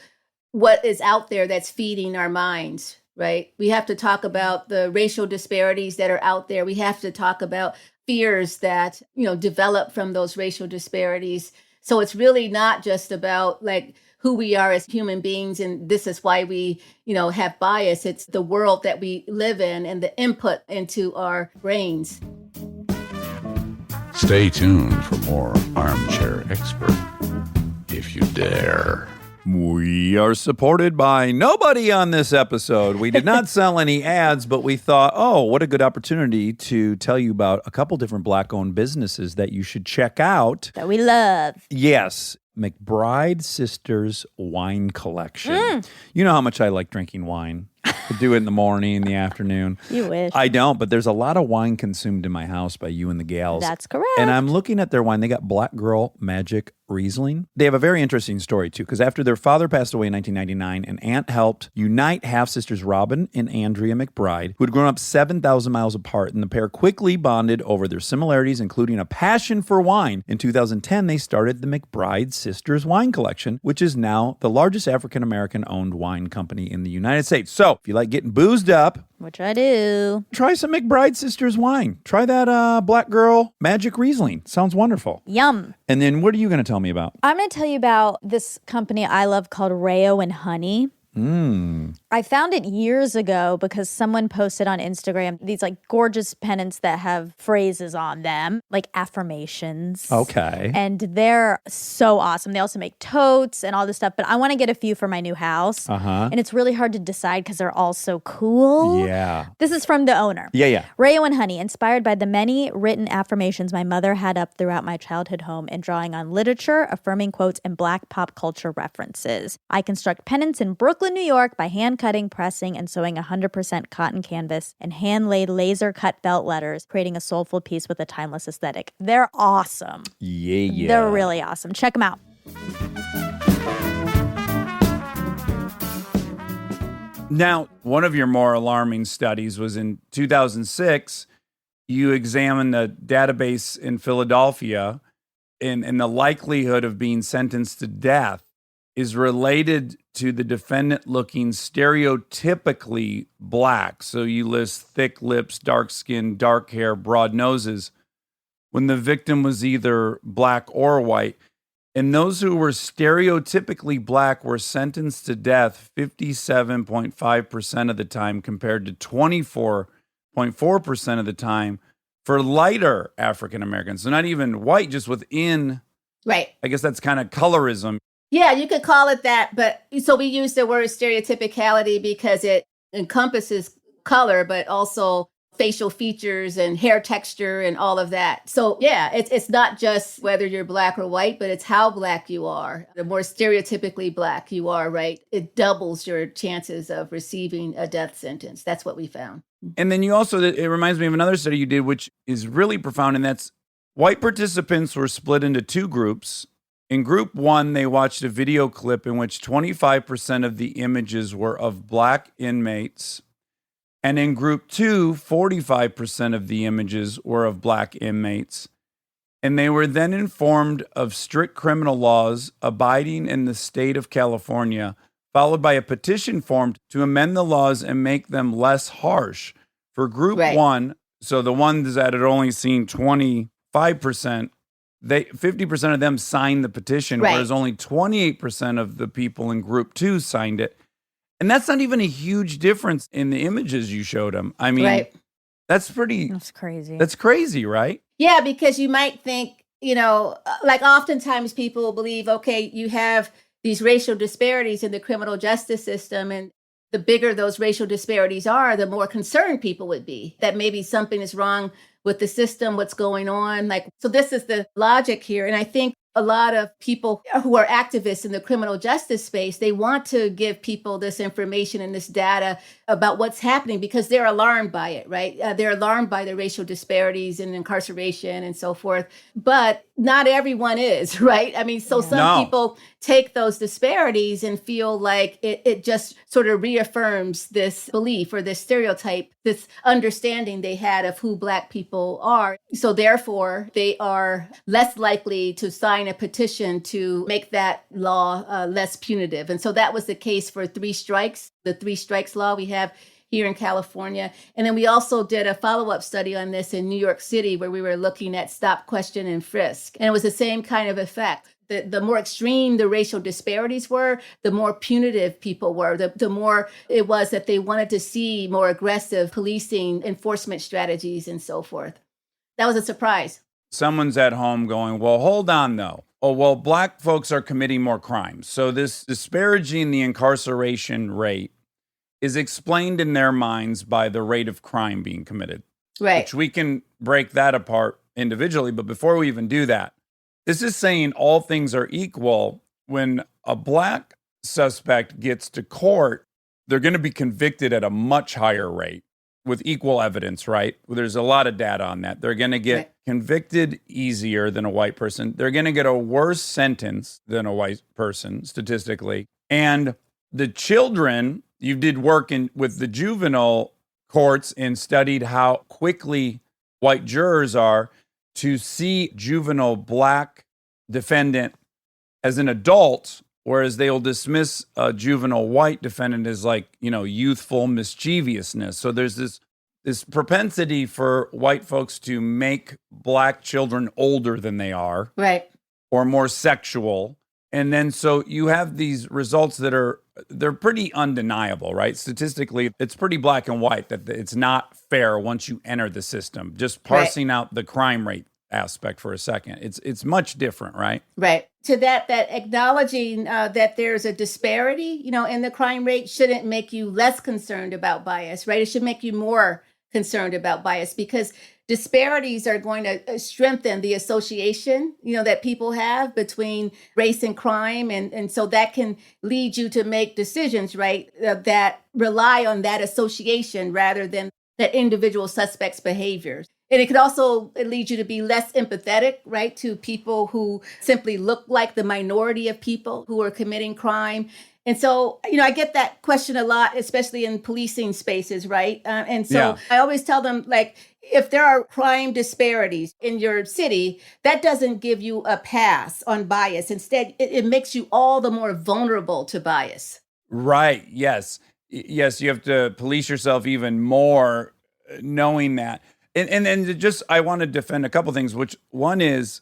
what is out there that's feeding our minds, right? We have to talk about the racial disparities that are out there. We have to talk about fears that, develop from those racial disparities. So it's really not just about like who we are as human beings, and this is why we, have bias. It's the world that we live in and the input into our brains. Stay tuned for more Armchair Expert, if you dare. We are supported by nobody on this episode. We did not sell any ads, but we thought, oh, what a good opportunity to tell you about a couple different Black-owned businesses that you should check out. That we love. Yes. McBride Sisters Wine Collection. You know how much I like drinking wine. I do it in the morning, in the afternoon. You wish. I don't, but there's a lot of wine consumed in my house by you and the gals. That's correct. And I'm looking at their wine. They got Black Girl Magic Riesling. They have a very interesting story, too, because after their father passed away in 1999, an aunt helped unite half-sisters Robin and Andrea McBride, who had grown up 7,000 miles apart, and the pair quickly bonded over their similarities, including a passion for wine. In 2010, they started the McBride Sisters Wine Collection, which is now the largest African-American-owned wine company in the United States. So, if you like getting boozed up, which I do, try some McBride Sisters wine. Try that Black Girl Magic Riesling. Sounds wonderful. Yum. And then what are you going to tell me about? I'm going to tell you about this company I love called Rayo and Honey. I found it years ago because someone posted on Instagram these like gorgeous pennants that have phrases on them, like affirmations. Okay. And they're so awesome. They also make totes and all this stuff, but I want to get a few for my new house. And it's really hard to decide because they're all so cool. Yeah. This is from the owner. Yeah. Rayo and Honey, inspired by the many written affirmations my mother had up throughout my childhood home and drawing on literature, affirming quotes, and Black pop culture references. I construct pennants in Brooklyn, New York by hand cutting, pressing, and sewing 100% cotton canvas and hand-laid laser-cut felt letters, creating a soulful piece with a timeless aesthetic. They're awesome. Yeah. They're really awesome. Check them out. Now, one of your more alarming studies was in 2006. You examined a database in Philadelphia, and the likelihood of being sentenced to death is related to the defendant looking stereotypically black. So you list thick lips, dark skin, dark hair, broad noses, when the victim was either black or white. And those who were stereotypically black were sentenced to death 57.5% of the time, compared to 24.4% of the time for lighter African Americans. So not even white, just within, Right. I guess that's kind of colorism. Yeah, you could call it that. But so we use the word stereotypicality because it encompasses color, but also facial features and hair texture and all of that. So yeah, it's not just whether you're black or white, but it's how black you are. The more stereotypically black you are, right, it doubles your chances of receiving a death sentence. That's what we found. And then you also, it reminds me of another study you did, which is really profound, and that's white participants were split into two groups. In group one, they watched a video clip in which 25% of the images were of black inmates. And in group two, 45% of the images were of black inmates. And they were then informed of strict criminal laws abiding in the state of California, followed by a petition formed to amend the laws and make them less harsh. For group Right. one, so the ones that had only seen 25%, 50% of them signed the petition, Right. whereas only 28% of the people in group two signed it. And that's not even a huge difference in the images you showed them. I mean, Right. that's pretty, That's crazy. that's crazy, right? Yeah, because you might think, like oftentimes people believe, okay, you have these racial disparities in the criminal justice system, and the bigger those racial disparities are, the more concerned people would be that maybe something is wrong with the system, what's going on. So this is the logic here. And I think a lot of people who are activists in the criminal justice space, they want to give people this information and this data about what's happening because they're alarmed by it, right? They're alarmed by the racial disparities in incarceration and so forth. But not everyone is, right? I mean, so some No. people take those disparities and feel like it just sort of reaffirms this belief or this stereotype, this understanding they had of who Black people are. So therefore, they are less likely to sign a petition to make that law less punitive. And so that was the case for three strikes, the three strikes law we have here in California. And then we also did a follow-up study on this in New York City, where we were looking at stop, question, and frisk. And it was the same kind of effect. The more extreme the racial disparities were, the more punitive people were, the more it was that they wanted to see more aggressive policing, enforcement strategies, and so forth. That was a surprise. Someone's at home going, well, hold on though. Oh, well, Black folks are committing more crimes. So this disparaging the incarceration rate is explained in their minds by the rate of crime being committed. Right. Which we can break that apart individually. But before we even do that, this is saying all things are equal. When a Black suspect gets to court, they're going to be convicted at a much higher rate with equal evidence, right? There's a lot of data on that. They're going to get Right. convicted easier than a white person. They're going to get a worse sentence than a white person, statistically. And the children, you did work with the juvenile courts and studied how quickly white jurors are to see juvenile Black defendant as an adult, whereas they will dismiss a juvenile white defendant as youthful mischievousness. So there's this propensity for white folks to make Black children older than they are, Right. or more sexual. And then so you have these results that they're pretty undeniable, right? Statistically, it's pretty black and white that it's not fair once you enter the system. Just parsing out the crime rate aspect for a second. It's much different, right? Right. To that acknowledging that there's a disparity, in the crime rate shouldn't make you less concerned about bias, right? It should make you more concerned about bias, because disparities are going to strengthen the association, that people have between race and crime. And so that can lead you to make decisions, right, that rely on that association rather than that individual suspect's behaviors. And it could also lead you to be less empathetic, right, to people who simply look like the minority of people who are committing crime. And so, I get that question a lot, especially in policing spaces, right? And so Yeah. I always tell them, like, if there are crime disparities in your city, that doesn't give you a pass on bias. Instead, it makes you all the more vulnerable to bias. Right. Yes. Yes. You have to police yourself even more, knowing that. And just, I want to defend a couple things, which one is,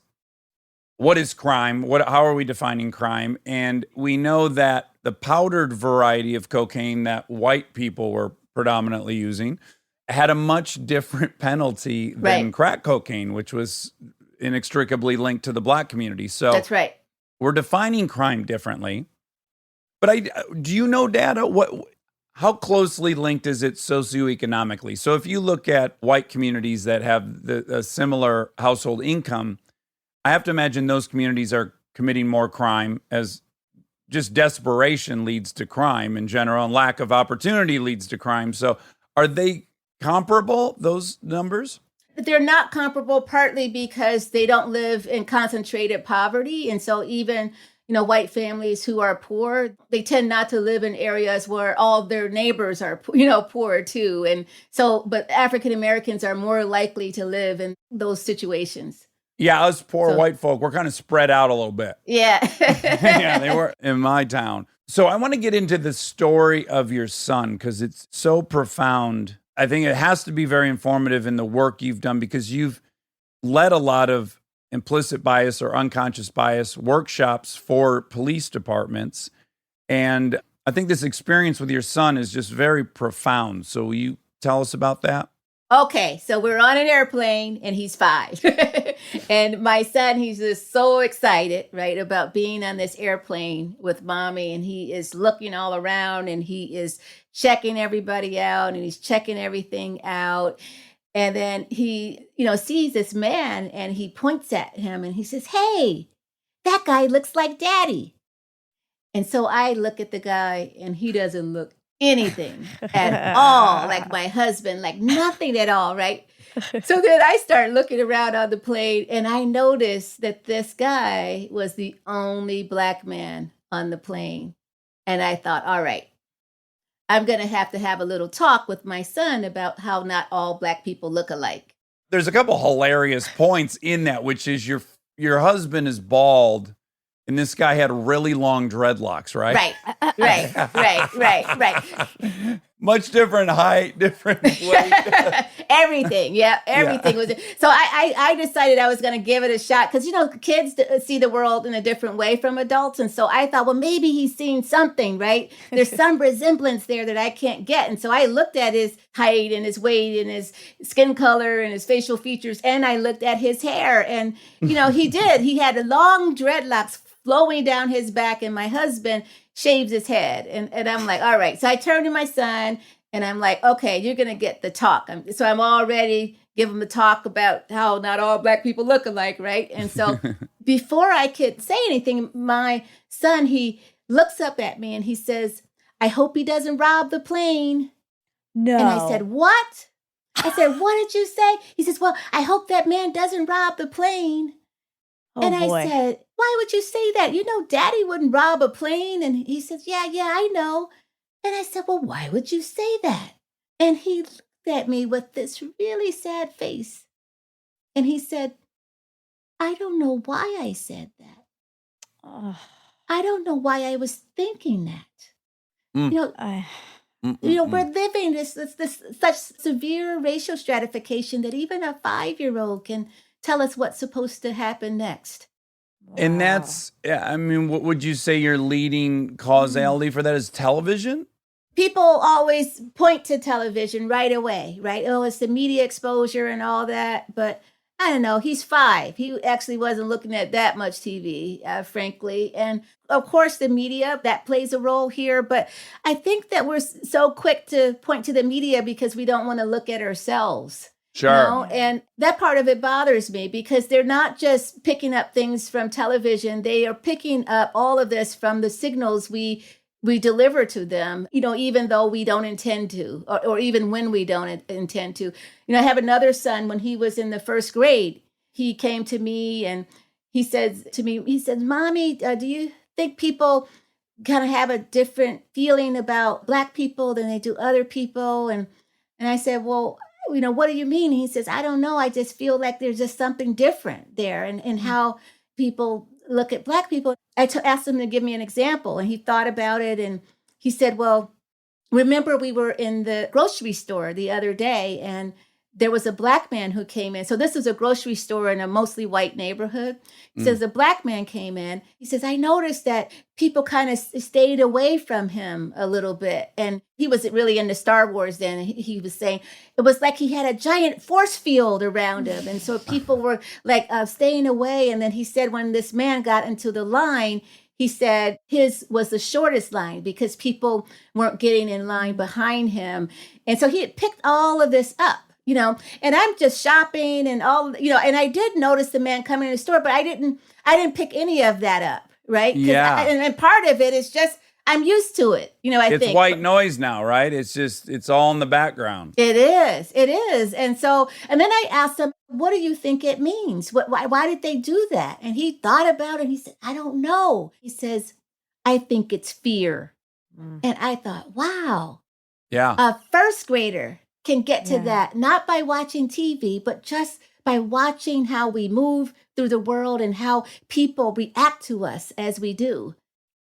what is crime? How are we defining crime? And we know that the powdered variety of cocaine that white people were predominantly using had a much different penalty than Right. crack cocaine, which was inextricably linked to the black community. So That's right. we're defining crime differently. But do you know data? How closely linked is it socioeconomically? So if you look at white communities that have a similar household income, I have to imagine those communities are committing more crime, as just desperation leads to crime in general, and lack of opportunity leads to crime. So are they comparable, those numbers? They're not comparable, partly because they don't live in concentrated poverty. And so even, white families who are poor, they tend not to live in areas where all their neighbors are, poor too. And so, but African Americans are more likely to live in those situations. Yeah, us poor So- white folk, we're kind of spread out a little bit. Yeah. Yeah, they were in my town. So I want to get into the story of your son because it's so profound. I think it has to be very informative in the work you've done, because you've led a lot of implicit bias or unconscious bias workshops for police departments. And I think this experience with your son is just very profound. So will you tell us about that? Okay, so we're on an airplane and he's 5. And my son, he's just so excited, right, about being on this airplane with mommy. And he is looking all around and he is checking everybody out and he's checking everything out. And then he, sees this man and he points at him and he says, "Hey, that guy looks like daddy." And so I look at the guy and he doesn't look anything at all like my husband, like nothing at all, right? So then I start looking around on the plane and I noticed that this guy was the only black man on the plane. And I thought, all right, I'm going to have a little talk with my son about how not all black people look alike. There's a couple hilarious points in that, which is your husband is bald and this guy had really long dreadlocks, right? Right. Much different height, different weight. Everything. Yeah. Everything was. So I decided I was going to give it a shot because, kids see the world in a different way from adults. And so I thought, well, maybe he's seen something, right? There's some resemblance there that I can't get. And so I looked at his height and his weight and his skin color and his facial features. And I looked at his hair and, he did. He had long dreadlocks flowing down his back, and my husband shaves his head. And I'm like, all right. So I turned to my son and I'm like, okay, you're going to get the talk. So I'm already giving him the talk about how not all black people look alike, right? And so before I could say anything, my son, he looks up at me and he says, "I hope he doesn't rob the plane." No. And I said, "What?" I said, "What did you say?" He says, "Well, I hope that man doesn't rob the plane." Oh, and I boy. said, "Why would you say that? Daddy wouldn't rob a plane." And he says, yeah, I know. And I said, "Well, why would you say that?" And he looked at me with this really sad face. And he said, "I don't know why I said that. Oh, I don't know why I was thinking that." Mm. I- We're living this such severe racial stratification that even a 5-year-old can tell us what's supposed to happen next. And wow. that's, what would you say your leading causality for that is television? People always point to television right away, right? Oh, it's the media exposure and all that. But I don't know. He's 5. He actually wasn't looking at that much TV, frankly. And of course, the media, that plays a role here. But I think that we're so quick to point to the media because we don't want to look at ourselves. Sure. And that part of it bothers me because they're not just picking up things from television. They are picking up all of this from the signals we we deliver to them, even though we don't intend to, or even when we don't intend to. I have another son. When he was in the first grade, he came to me and he said to me, he said, "Mommy, do you think people kind of have a different feeling about Black people than they do other people?" And I said, "Well, what do you mean?" He says, "I don't know. I just feel like there's just something different there and how people look at Black people." I asked him to give me an example, and he thought about it, and he said, "Well, remember we were in the grocery store the other day, and there was a Black man who came in." So this is a grocery store in a mostly white neighborhood. He says, a Black man came in. He says, "I noticed that people kind of stayed away from him a little bit." And he was really into Star Wars then. And he was saying it was like he had a giant force field around him. And so people were like staying away. And then he said when this man got into the line, he said his was the shortest line because people weren't getting in line behind him. And so he had picked all of this up. And I'm just shopping and and I did notice the man coming in the store, but I didn't pick any of that up, right? Yeah. And part of it is just, I'm used to it, I think. It's white noise now, right? It's all in the background. It is. And then I asked him, "What do you think it means? Why did they do that?" And he thought about it and he said, "I don't know." He says, "I think it's fear." And I thought, wow. Yeah. A first grader can get to that, not by watching TV, but just by watching how we move through the world and how people react to us as we do.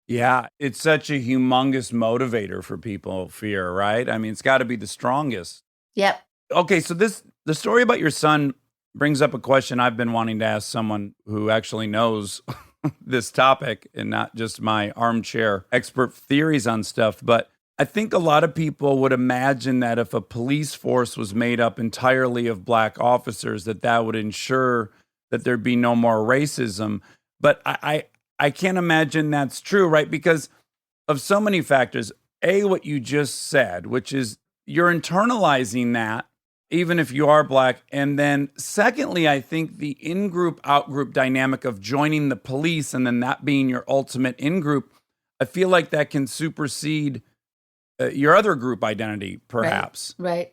Yeah, it's such a humongous motivator for people, fear, right? I mean, it's got to be the strongest. Yep. Okay, so the story about your son brings up a question I've been wanting to ask someone who actually knows this topic and not just my armchair expert theories on stuff, but I think a lot of people would imagine that if a police force was made up entirely of Black officers, that would ensure that there'd be no more racism. But I can't imagine that's true, right? Because of so many factors. A, what you just said, which is you're internalizing that, even if you are Black. And then secondly, I think the in-group, out-group dynamic of joining the police and then that being your ultimate in-group, I feel like that can supersede your other group identity, perhaps. Right.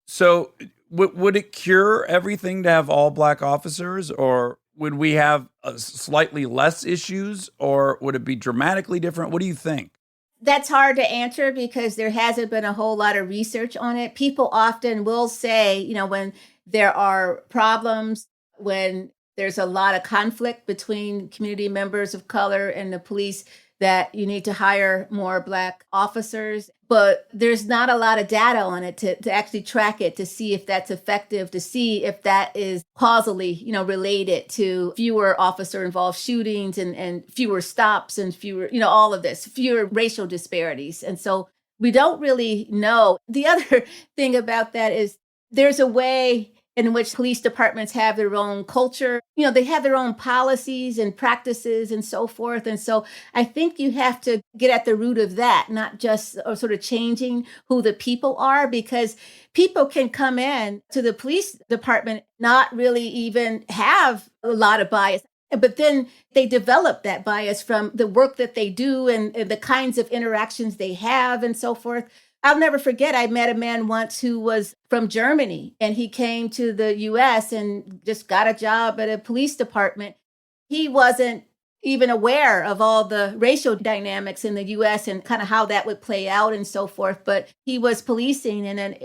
So would it cure everything to have all Black officers, or would we have slightly less issues, or would it be dramatically different? What do you think? That's hard to answer because there hasn't been a whole lot of research on it. People often will say, when there are problems, when there's a lot of conflict between community members of color and the police, that you need to hire more Black officers. But there's not a lot of data on it to actually track it, to see if that's effective, to see if that is causally, related to fewer officer-involved shootings and fewer stops and fewer, all of this, fewer racial disparities. And so we don't really know. The other thing about that is there's a way in which police departments have their own culture. They have their own policies and practices and so forth. And so I think you have to get at the root of that, not just sort of changing who the people are, because people can come in to the police department, not really even have a lot of bias. But then they develop that bias from the work that they do and the kinds of interactions they have and so forth. I'll never forget, I met a man once who was from Germany, and he came to the US and just got a job at a police department. He wasn't even aware of all the racial dynamics in the US and kind of how that would play out and so forth. But he was policing in an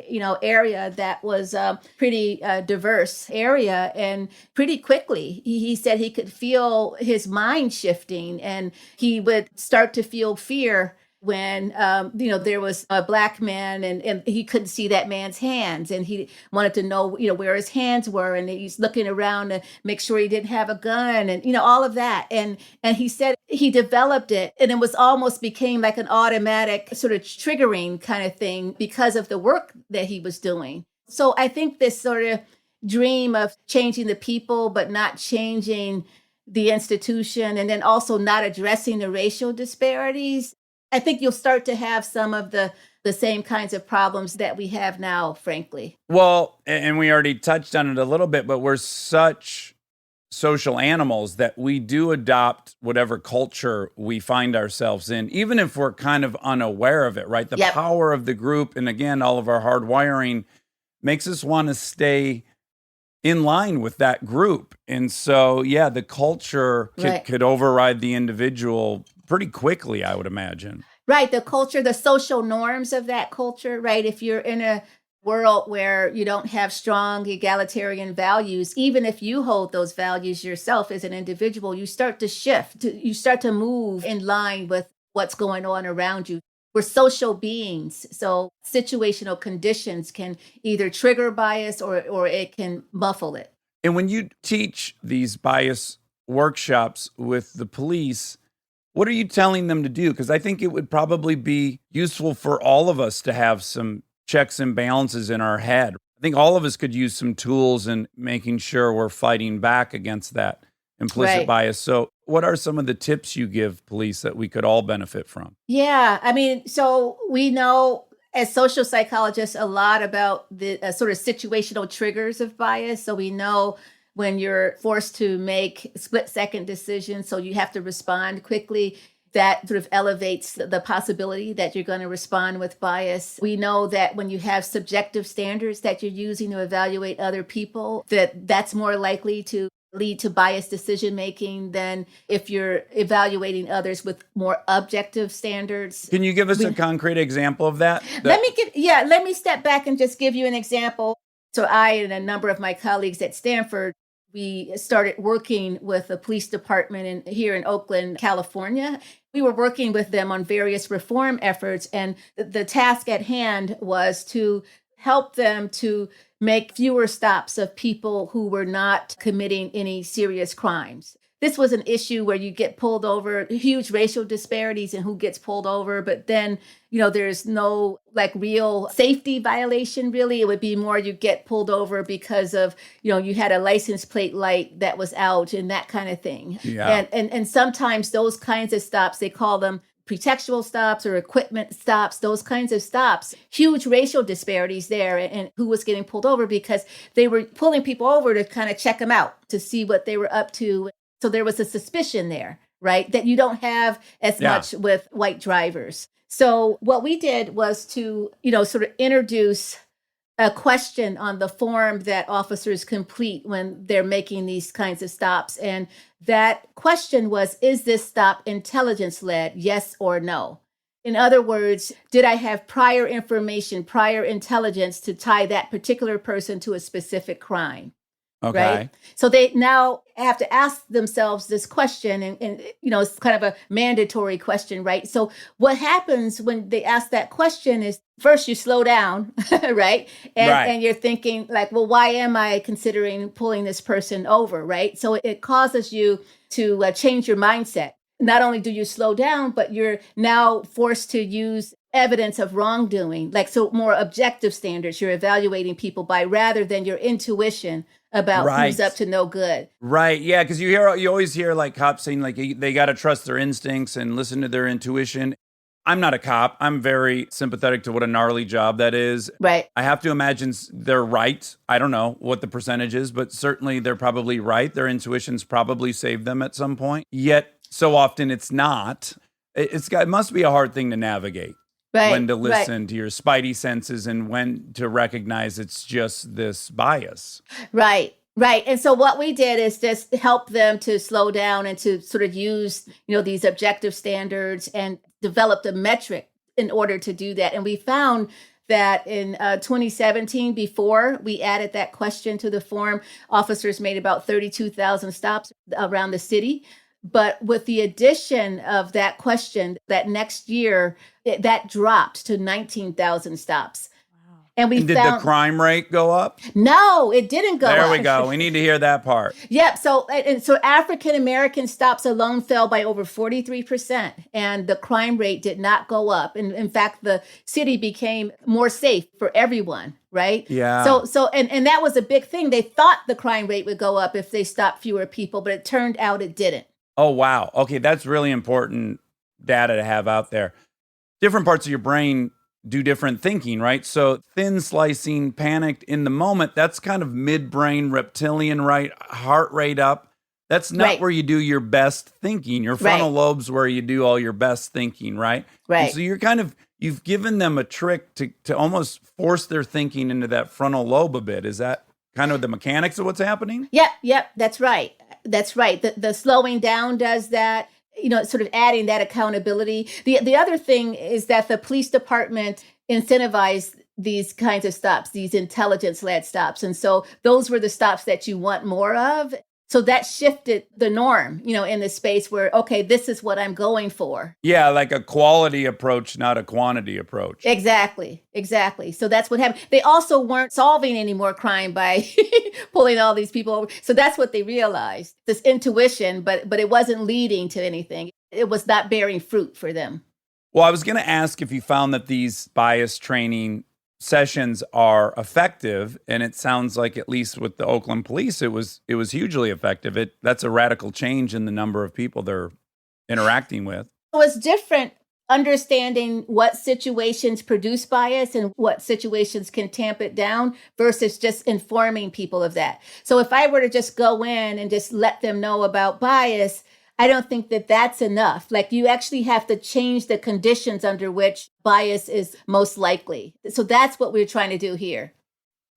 area that was a pretty diverse area. And pretty quickly, he said he could feel his mind shifting, and he would start to feel fear when, there was a Black man and he couldn't see that man's hands, and he wanted to know, where his hands were. And he's looking around to make sure he didn't have a gun and, all of that. And he said he developed it, and it was almost became like an automatic sort of triggering kind of thing because of the work that he was doing. So I think this sort of dream of changing the people, but not changing the institution, and then also not addressing the racial disparities, I think you'll start to have some of the same kinds of problems that we have now, frankly. Well, and we already touched on it a little bit, but we're such social animals that we do adopt whatever culture we find ourselves in, even if we're kind of unaware of it, right? The Yep. power of the group, and again, all of our hard wiring makes us want to stay in line with that group. And so, yeah, the culture Right. could override the individual pretty quickly, I would imagine. Right, the culture, the social norms of that culture, right? If you're in a world where you don't have strong egalitarian values, even if you hold those values yourself as an individual, you start to shift, you start to move in line with what's going on around you. We're social beings, so situational conditions can either trigger bias or it can muffle it. And when you teach these bias workshops with the police, what are you telling them to do? Because I think it would probably be useful for all of us to have some checks and balances in our head. I think all of us could use some tools in making sure we're fighting back against that implicit Right. bias. So what are some of the tips you give police that we could all benefit from? Yeah, I mean, so we know as social psychologists a lot about the sort of situational triggers of bias. So we know when you're forced to make split-second decisions, so you have to respond quickly. That sort of elevates the possibility that you're going to respond with bias. We know that when you have subjective standards that you're using to evaluate other people, that's more likely to lead to biased decision making than if you're evaluating others with more objective standards. Can you give us a concrete example of that? Let me step back and just give you an example. So I and a number of my colleagues at Stanford, we started working with the police department here in Oakland, California. We were working with them on various reform efforts, and the task at hand was to help them to make fewer stops of people who were not committing any serious crimes. This was an issue where you get pulled over, huge racial disparities in who gets pulled over, but then, there's no real safety violation, really. It would be more you get pulled over because of, you had a license plate light that was out and that kind of thing. Yeah. And sometimes those kinds of stops, they call them pretextual stops or equipment stops, those kinds of stops, huge racial disparities there and who was getting pulled over because they were pulling people over to kind of check them out, to see what they were up to. So there was a suspicion there, right, that you don't have as much with white drivers. So what we did was to, sort of introduce a question on the form that officers complete when they're making these kinds of stops. And that question was, is this stop intelligence-led, yes or no? In other words, did I have prior information, prior intelligence to tie that particular person to a specific crime? Okay. Right. So they now have to ask themselves this question, and it's kind of a mandatory question, right? So what happens when they ask that question is first you slow down, right? And you're thinking well, why am I considering pulling this person over, right? So it causes you to change your mindset. Not only do you slow down, but you're now forced to use evidence of wrongdoing, so more objective standards you're evaluating people by rather than your intuition about who's up to no good. Right. Yeah. Because you always hear cops saying they got to trust their instincts and listen to their intuition. I'm not a cop. I'm very sympathetic to what a gnarly job that is. Right. I have to imagine they're right. I don't know what the percentage is, but certainly they're probably right. Their intuitions probably saved them at some point. Yet so often it's not. It must be a hard thing to navigate. Right. When to listen to your spidey senses and when to recognize it's just this bias. Right. And so what we did is just help them to slow down and to sort of use, these objective standards and developed a metric in order to do that. And we found that in 2017, before we added that question to the form, officers made about 32,000 stops around the city. But with the addition of that question, that next year, that dropped to 19,000 stops. Wow. And did the crime rate go up? No, it didn't go up. There we go. We need to hear that part. Yep. So African-American stops alone fell by over 43%, and the crime rate did not go up. And in fact, the city became more safe for everyone. Right. Yeah. And that was a big thing. They thought the crime rate would go up if they stopped fewer people, but it turned out it didn't. Oh, wow. Okay, that's really important data to have out there. Different parts of your brain do different thinking, right? So thin slicing, panicked in the moment, that's kind of midbrain reptilian, right? Heart rate up. That's not Right. where you do your best thinking. Your frontal Right. lobe's where you do all your best thinking, right? Right. And so you've given them a trick to almost force their thinking into that frontal lobe a bit. Is that kind of the mechanics of what's happening? Yep, that's right. That's right. The slowing down does that, sort of adding that accountability. The other thing is that the police department incentivized these kinds of stops, these intelligence-led stops. And so those were the stops that you want more of. So that shifted the norm, in the space where, okay, this is what I'm going for. Yeah, like a quality approach, not a quantity approach. Exactly. So that's what happened. They also weren't solving any more crime by pulling all these people over. So that's what they realized, this intuition, but it wasn't leading to anything. It was not bearing fruit for them. Well, I was going to ask if you found that these bias training sessions are effective, and it sounds like, at least with the Oakland police, it was hugely effective. That's a radical change in the number of people they're interacting with. It was different understanding what situations produce bias and what situations can tamp it down versus just informing people of that. So if I were to just go in and just let them know about bias, I don't think that that's enough. Like, you actually have to change the conditions under which bias is most likely. So that's what we're trying to do here.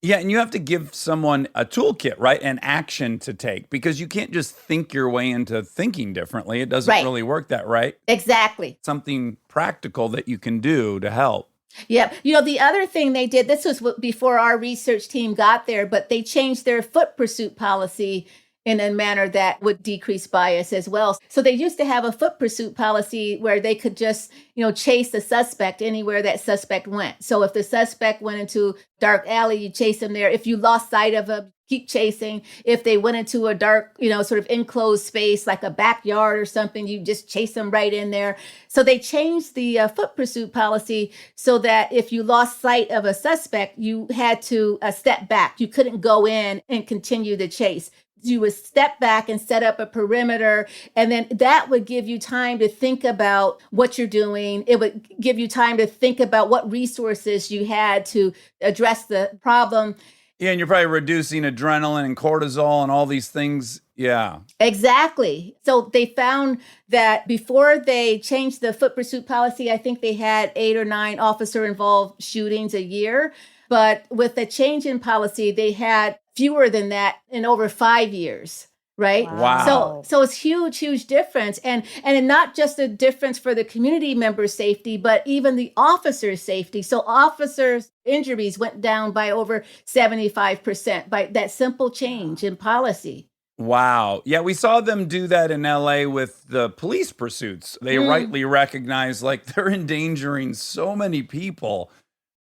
Yeah, and you have to give someone a toolkit, right? An action to take, because you can't just think your way into thinking differently. It doesn't Right. really work that right. Exactly. Something practical that you can do to help. Yeah. The other thing they did, this was before our research team got there, but they changed their foot pursuit policy in a manner that would decrease bias as well. So they used to have a foot pursuit policy where they could just, chase the suspect anywhere that suspect went. So if the suspect went into dark alley, you chase them there. If you lost sight of them, keep chasing. If they went into a dark, sort of enclosed space like a backyard or something, you just chase them right in there. So they changed the foot pursuit policy so that if you lost sight of a suspect, you had to step back. You couldn't go in and continue the chase. You would step back and set up a perimeter, and then that would give you time to think about what you're doing. It would give you time to think about what resources you had to address the problem. Yeah, and you're probably reducing adrenaline and cortisol and all these things. Yeah. Exactly. So they found that before they changed the foot pursuit policy, I think they had 8 or 9 officer-involved shootings a year. But with the change in policy, they had fewer than that in over 5 years, right? Wow. So it's huge difference. And not just a difference for the community member safety, but even the officer's safety. So officers' injuries went down by over 75% by that simple change in policy. Wow. Yeah, we saw them do that in LA with the police pursuits. They rightly recognize, like, they're endangering so many people.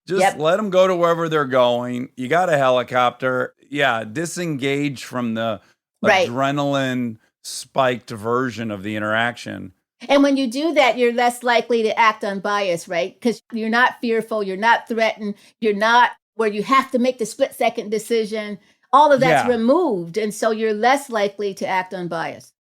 Just let them go to wherever they're going. You got a helicopter. Yeah, disengage from the adrenaline spiked version of the interaction. And when you do that, you're less likely to act unbiased, right? Because you're not fearful, you're not threatened, you're not where you have to make the split-second decision. All of that's removed, and so you're less likely to act unbiased.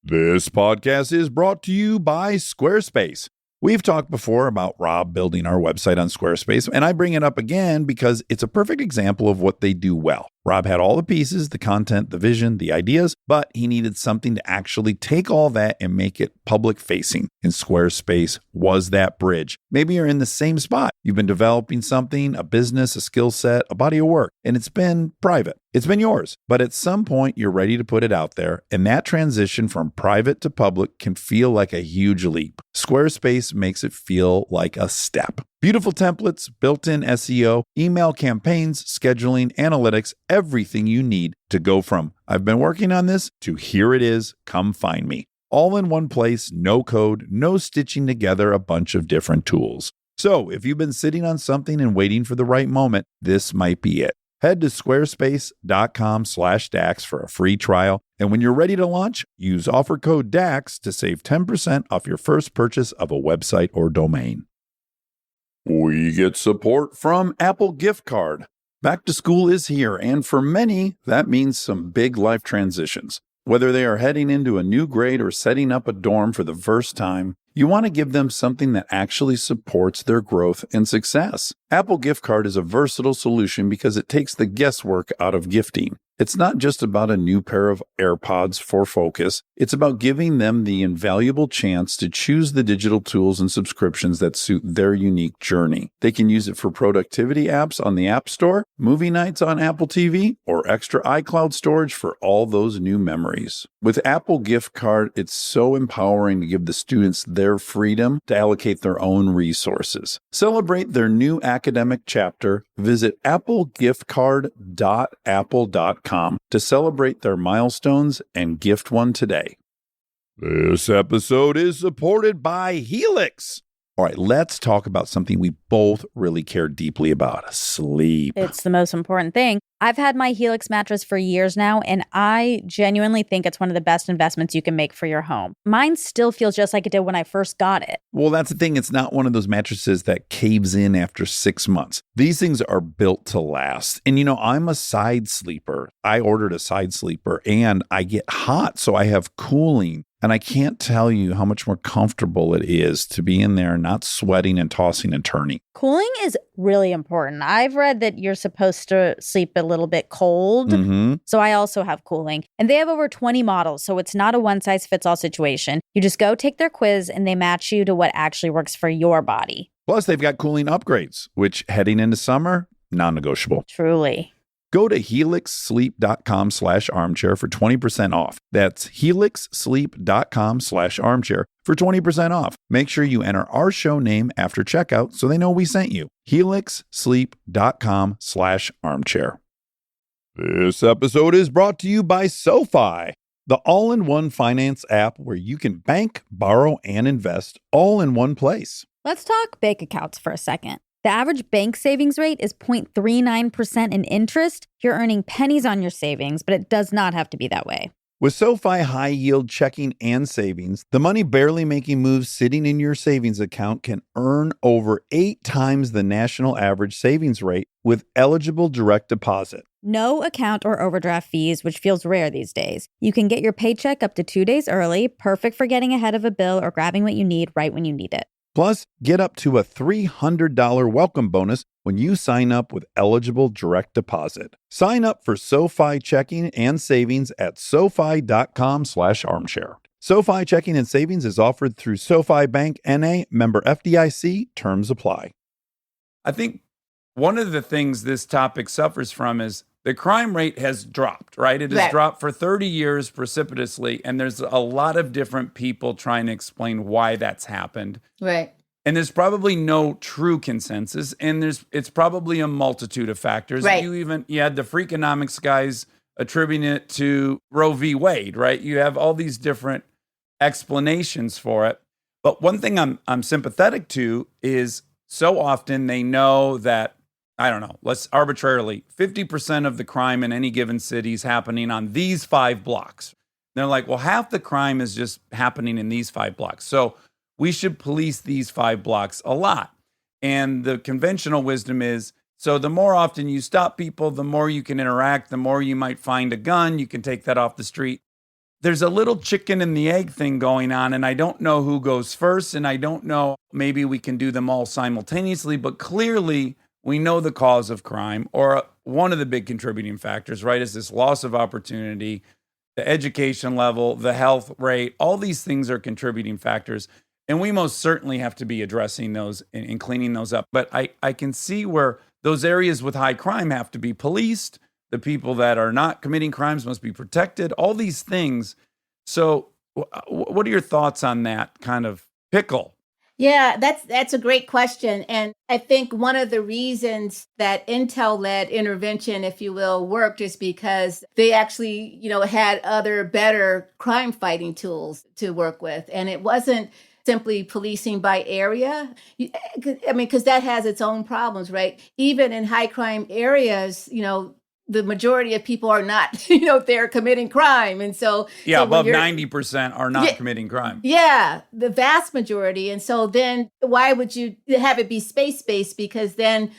This podcast is brought to you by Squarespace. We've talked before about Rob building our website on Squarespace, and I bring it up again because it's a perfect example of what they do well. Rob had all the pieces, the content, the vision, the ideas, but he needed something to actually take all that and make it public facing. And Squarespace was that bridge. Maybe you're in the same spot. You've been developing something, a business, a skill set, a body of work, and it's been private. It's been yours, but at some point you're ready to put it out there, and that transition from private to public can feel like a huge leap. Squarespace makes it feel like a step. Beautiful templates, built-in SEO, email campaigns, scheduling, analytics, everything you need to go from "I've been working on this" to "here it is, come find me." All in one place, no code, no stitching together a bunch of different tools. So if you've been sitting on something and waiting for the right moment, this might be it. Head to squarespace.com/DAX for a free trial. And when you're ready to launch, use offer code DAX to save 10% off your first purchase of a website or domain. We get support from Apple Gift Card. Back to school is here, and for many, that means some big life transitions. Whether they are heading into a new grade or setting up a dorm for the first time, you want to give them something that actually supports their growth and success. Apple Gift Card is a versatile solution because it takes the guesswork out of gifting. It's not just about a new pair of AirPods for focus. It's about giving them the invaluable chance to choose the digital tools and subscriptions that suit their unique journey. They can use it for productivity apps on the App Store, movie nights on Apple TV, or extra iCloud storage for all those new memories. With Apple Gift Card, it's so empowering to give the students their freedom to allocate their own resources. Celebrate their new academic chapter. Visit applegiftcard.apple.com to celebrate their milestones and gift one today. This episode is supported by Helix. All right, let's talk about something we both really care deeply about: sleep. It's the most important thing. I've had my Helix mattress for years now, and I genuinely think it's one of the best investments you can make for your home. Mine still feels just like it did when I first got it. Well, that's the thing. It's not one of those mattresses that caves in after 6 months. These things are built to last. And I'm a side sleeper. I ordered a side sleeper and I get hot, so I have cooling. And I can't tell you how much more comfortable it is to be in there, not sweating and tossing and turning. Cooling is really important. I've read that you're supposed to sleep a little bit cold. So I also have cooling. And they have over 20 models, so it's not a one-size-fits-all situation. You just go take their quiz and they match you to what actually works for your body. Plus, they've got cooling upgrades, which heading into summer, non-negotiable. Truly. Go to helixsleep.com/armchair for 20% off. That's helixsleep.com/armchair for 20% off. Make sure you enter our show name after checkout so they know we sent you. helixsleep.com/armchair. This episode is brought to you by SoFi, the all-in-one finance app where you can bank, borrow, and invest all in one place. Let's talk bank accounts for a second. The average bank savings rate is 0.39% in interest. You're earning pennies on your savings, but it does not have to be that way. With SoFi high yield checking and savings, the money barely making moves sitting in your savings account can earn over 8 times the national average savings rate with eligible direct deposit. No account or overdraft fees, which feels rare these days. You can get your paycheck up to 2 days early, perfect for getting ahead of a bill or grabbing what you need right when you need it. Plus, get up to a $300 welcome bonus when you sign up with eligible direct deposit. Sign up for SoFi checking and savings at SoFi.com/armchair. SoFi checking and savings is offered through SoFi Bank N.A., member FDIC. Terms apply. I think one of the things this topic suffers from is the crime rate has dropped, right? It has Right. dropped for 30 years precipitously, and there's a lot of different people trying to explain why that's happened. Right. And there's probably no true consensus, and it's probably a multitude of factors. Right. You had the Freakonomics guys attributing it to Roe v. Wade, right? You have all these different explanations for it. But one thing I'm sympathetic to is so often they know that, I don't know, let's arbitrarily, 50% of the crime in any given city is happening on these 5 blocks. They're like, well, half the crime is just happening in these 5 blocks. So we should police these 5 blocks a lot. And the conventional wisdom is, so the more often you stop people, the more you can interact, the more you might find a gun, you can take that off the street. There's a little chicken and the egg thing going on, and I don't know who goes first, and I don't know, maybe we can do them all simultaneously, but clearly we know the cause of crime, or one of the big contributing factors, right, is this loss of opportunity, the education level, the health rate. All these things are contributing factors, and we most certainly have to be addressing those and cleaning those up. But I can see where those areas with high crime have to be policed. The people that are not committing crimes must be protected, all these things. So what are your thoughts on that kind of pickle? Yeah, that's a great question. And I think one of the reasons that Intel-led intervention, if you will, worked is because they actually, had other better crime fighting tools to work with. And it wasn't simply policing by area. Because that has its own problems, right? Even in high crime areas, the majority of people are not, they're committing crime. And so, yeah, so above 90% are not committing crime. Yeah, the vast majority. And so then why would you have it be space-based? Because then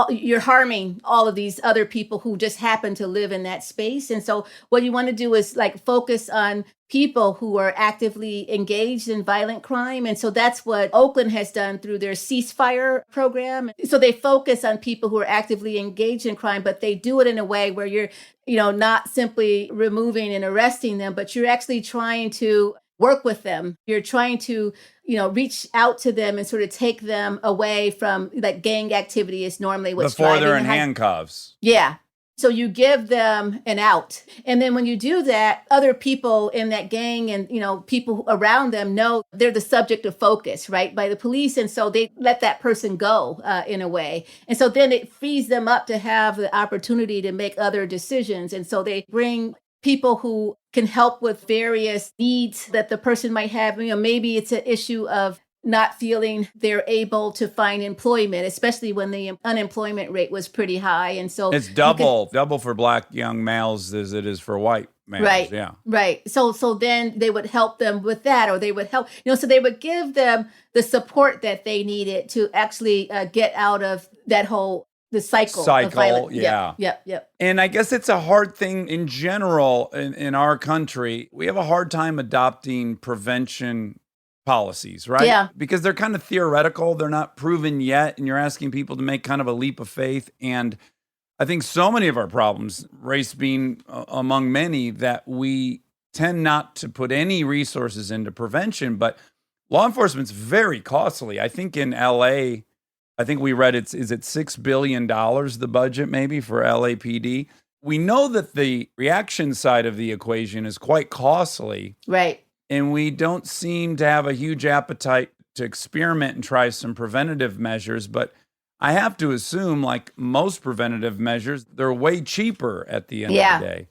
you're harming all of these other people who just happen to live in that space. And so what you want to do is like focus on people who are actively engaged in violent crime. And so that's what Oakland has done through their ceasefire program. So they focus on people who are actively engaged in crime, but they do it in a way where you're, not simply removing and arresting them, but you're actually trying to work with them. You're trying to, reach out to them and sort of take them away from like gang activity is normally what's Before they're driving in the handcuffs. Yeah. So you give them an out. And then when you do that, other people in that gang and, people around them know they're the subject of focus, right, by the police. And so they let that person go in a way. And so then it frees them up to have the opportunity to make other decisions. And so they bring people who can help with various needs that the person might have. Maybe it's an issue of not feeling they're able to find employment, especially when the unemployment rate was pretty high. And so It's double for black young males as it is for white males. Right. Yeah. Right. So then they would help them with that, or they would help, so they would give them the support that they needed to actually get out of that the cycle of violence. Yeah. Yep. And I guess it's a hard thing in general in our country. We have a hard time adopting prevention policies, right? Yeah. Because they're kind of theoretical. They're not proven yet. And you're asking people to make kind of a leap of faith. And I think so many of our problems, race being among many, that we tend not to put any resources into prevention. But law enforcement's very costly. I think in LA, I think we read is it $6 billion, the budget maybe for LAPD? We know that the reaction side of the equation is quite costly. Right. And we don't seem to have a huge appetite to experiment and try some preventative measures. But I have to assume, like most preventative measures, they're way cheaper at the end of the day.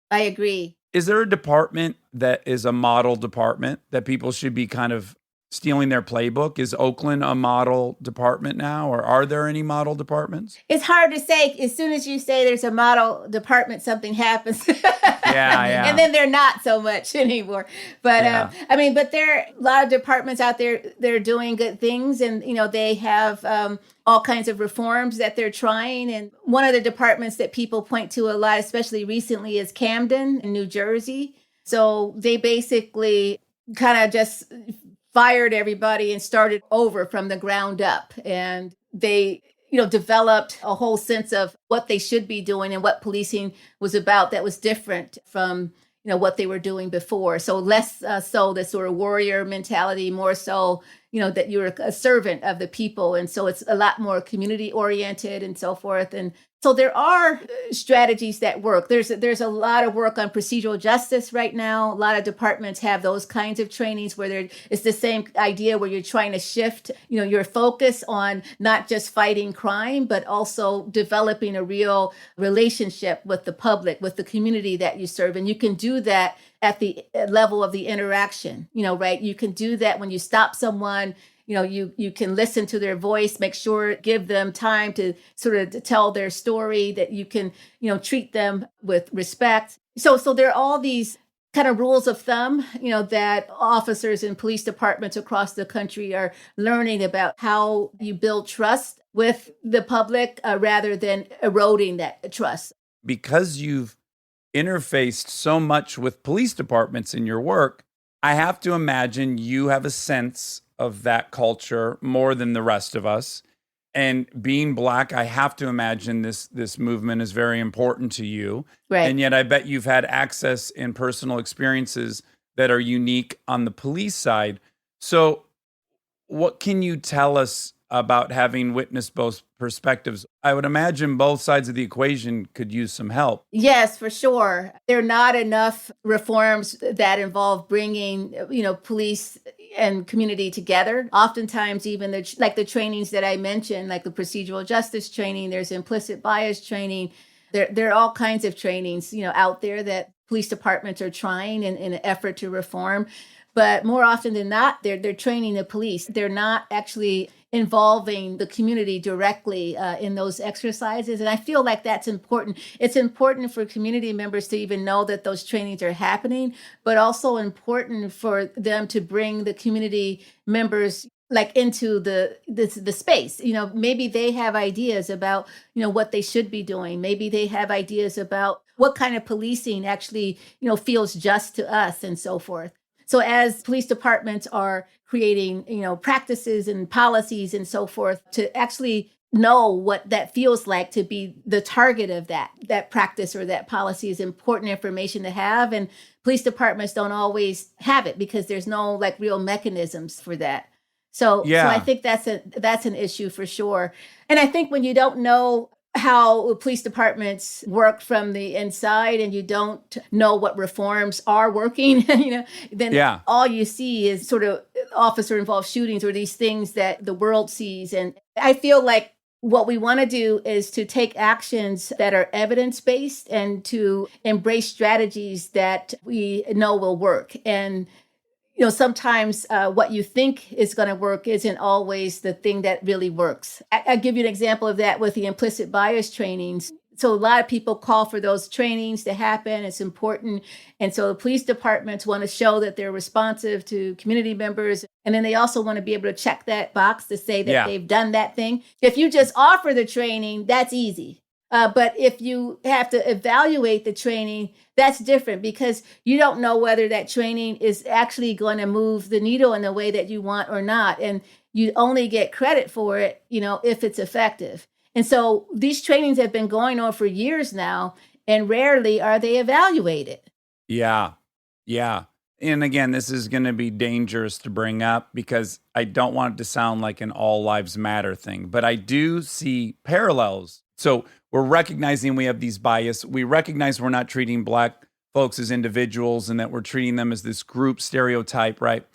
I agree. Is there a department that is a model department that people should be kind of stealing their playbook? Is Oakland a model department now, or are there any model departments? It's hard to say. As soon as you say there's a model department, something happens. Yeah. And then they're not so much anymore. But but there are a lot of departments out there. They're doing good things, and they have all kinds of reforms that they're trying. And one of the departments that people point to a lot, especially recently, is Camden in New Jersey. So they basically kind of just fired everybody and started over from the ground up. And they, developed a whole sense of what they should be doing and what policing was about that was different from, what they were doing before. So less so the sort of warrior mentality, more so, that you're a servant of the people. And so it's a lot more community oriented and so forth. And so there are strategies that work. There's a lot of work on procedural justice right now. A lot of departments have those kinds of trainings where it's the same idea where you're trying to shift, your focus on not just fighting crime, but also developing a real relationship with the public, with the community that you serve. And you can do that at the level of the interaction, right? You can do that when you stop someone. You can listen to their voice, make sure, give them time to sort of tell their story, that you can, treat them with respect. So there are all these kind of rules of thumb, that officers in police departments across the country are learning about how you build trust with the public rather than eroding that trust. Because you've interfaced so much with police departments in your work, I have to imagine you have a sense of that culture more than the rest of us. And being Black, I have to imagine this movement is very important to you. Right. And yet I bet you've had access and personal experiences that are unique on the police side. So what can you tell us about having witnessed both perspectives? I would imagine both sides of the equation could use some help. Yes, for sure. There are not enough reforms that involve bringing, police and community together. Oftentimes, even the trainings that I mentioned, like the procedural justice training, there's implicit bias training. There are all kinds of trainings, out there that police departments are trying in an effort to reform. But more often than not, they're training the police. They're not actually involving the community directly in those exercises. And I feel like that's important. It's important for community members to even know that those trainings are happening, but also important for them to bring the community members like into the space. Maybe they have ideas about, what they should be doing. Maybe they have ideas about what kind of policing actually, feels just to us and so forth. So as police departments are creating, practices and policies and so forth to actually know what that feels like to be the target of that practice or that policy is important information to have. And police departments don't always have it because there's no like real mechanisms for that. So I think that's an issue for sure. And I think when you don't know how police departments work from the inside and you don't know what reforms are working, then all you see is sort of officer involved shootings or these things that the world sees. And I feel like what we want to do is to take actions that are evidence-based and to embrace strategies that we know will work. And sometimes what you think is going to work isn't always the thing that really works. I'll give you an example of that with the implicit bias trainings. So a lot of people call for those trainings to happen. It's important. And so the police departments want to show that they're responsive to community members. And then they also want to be able to check that box to say that they've done that thing. If you just offer the training, that's easy. But if you have to evaluate the training, that's different because you don't know whether that training is actually going to move the needle in the way that you want or not. And you only get credit for it, if it's effective. And so these trainings have been going on for years now, and rarely are they evaluated. Yeah. And again, this is going to be dangerous to bring up because I don't want it to sound like an all lives matter thing, but I do see parallels. So we're recognizing we have these bias. We recognize we're not treating Black folks as individuals and that we're treating them as this group stereotype, right?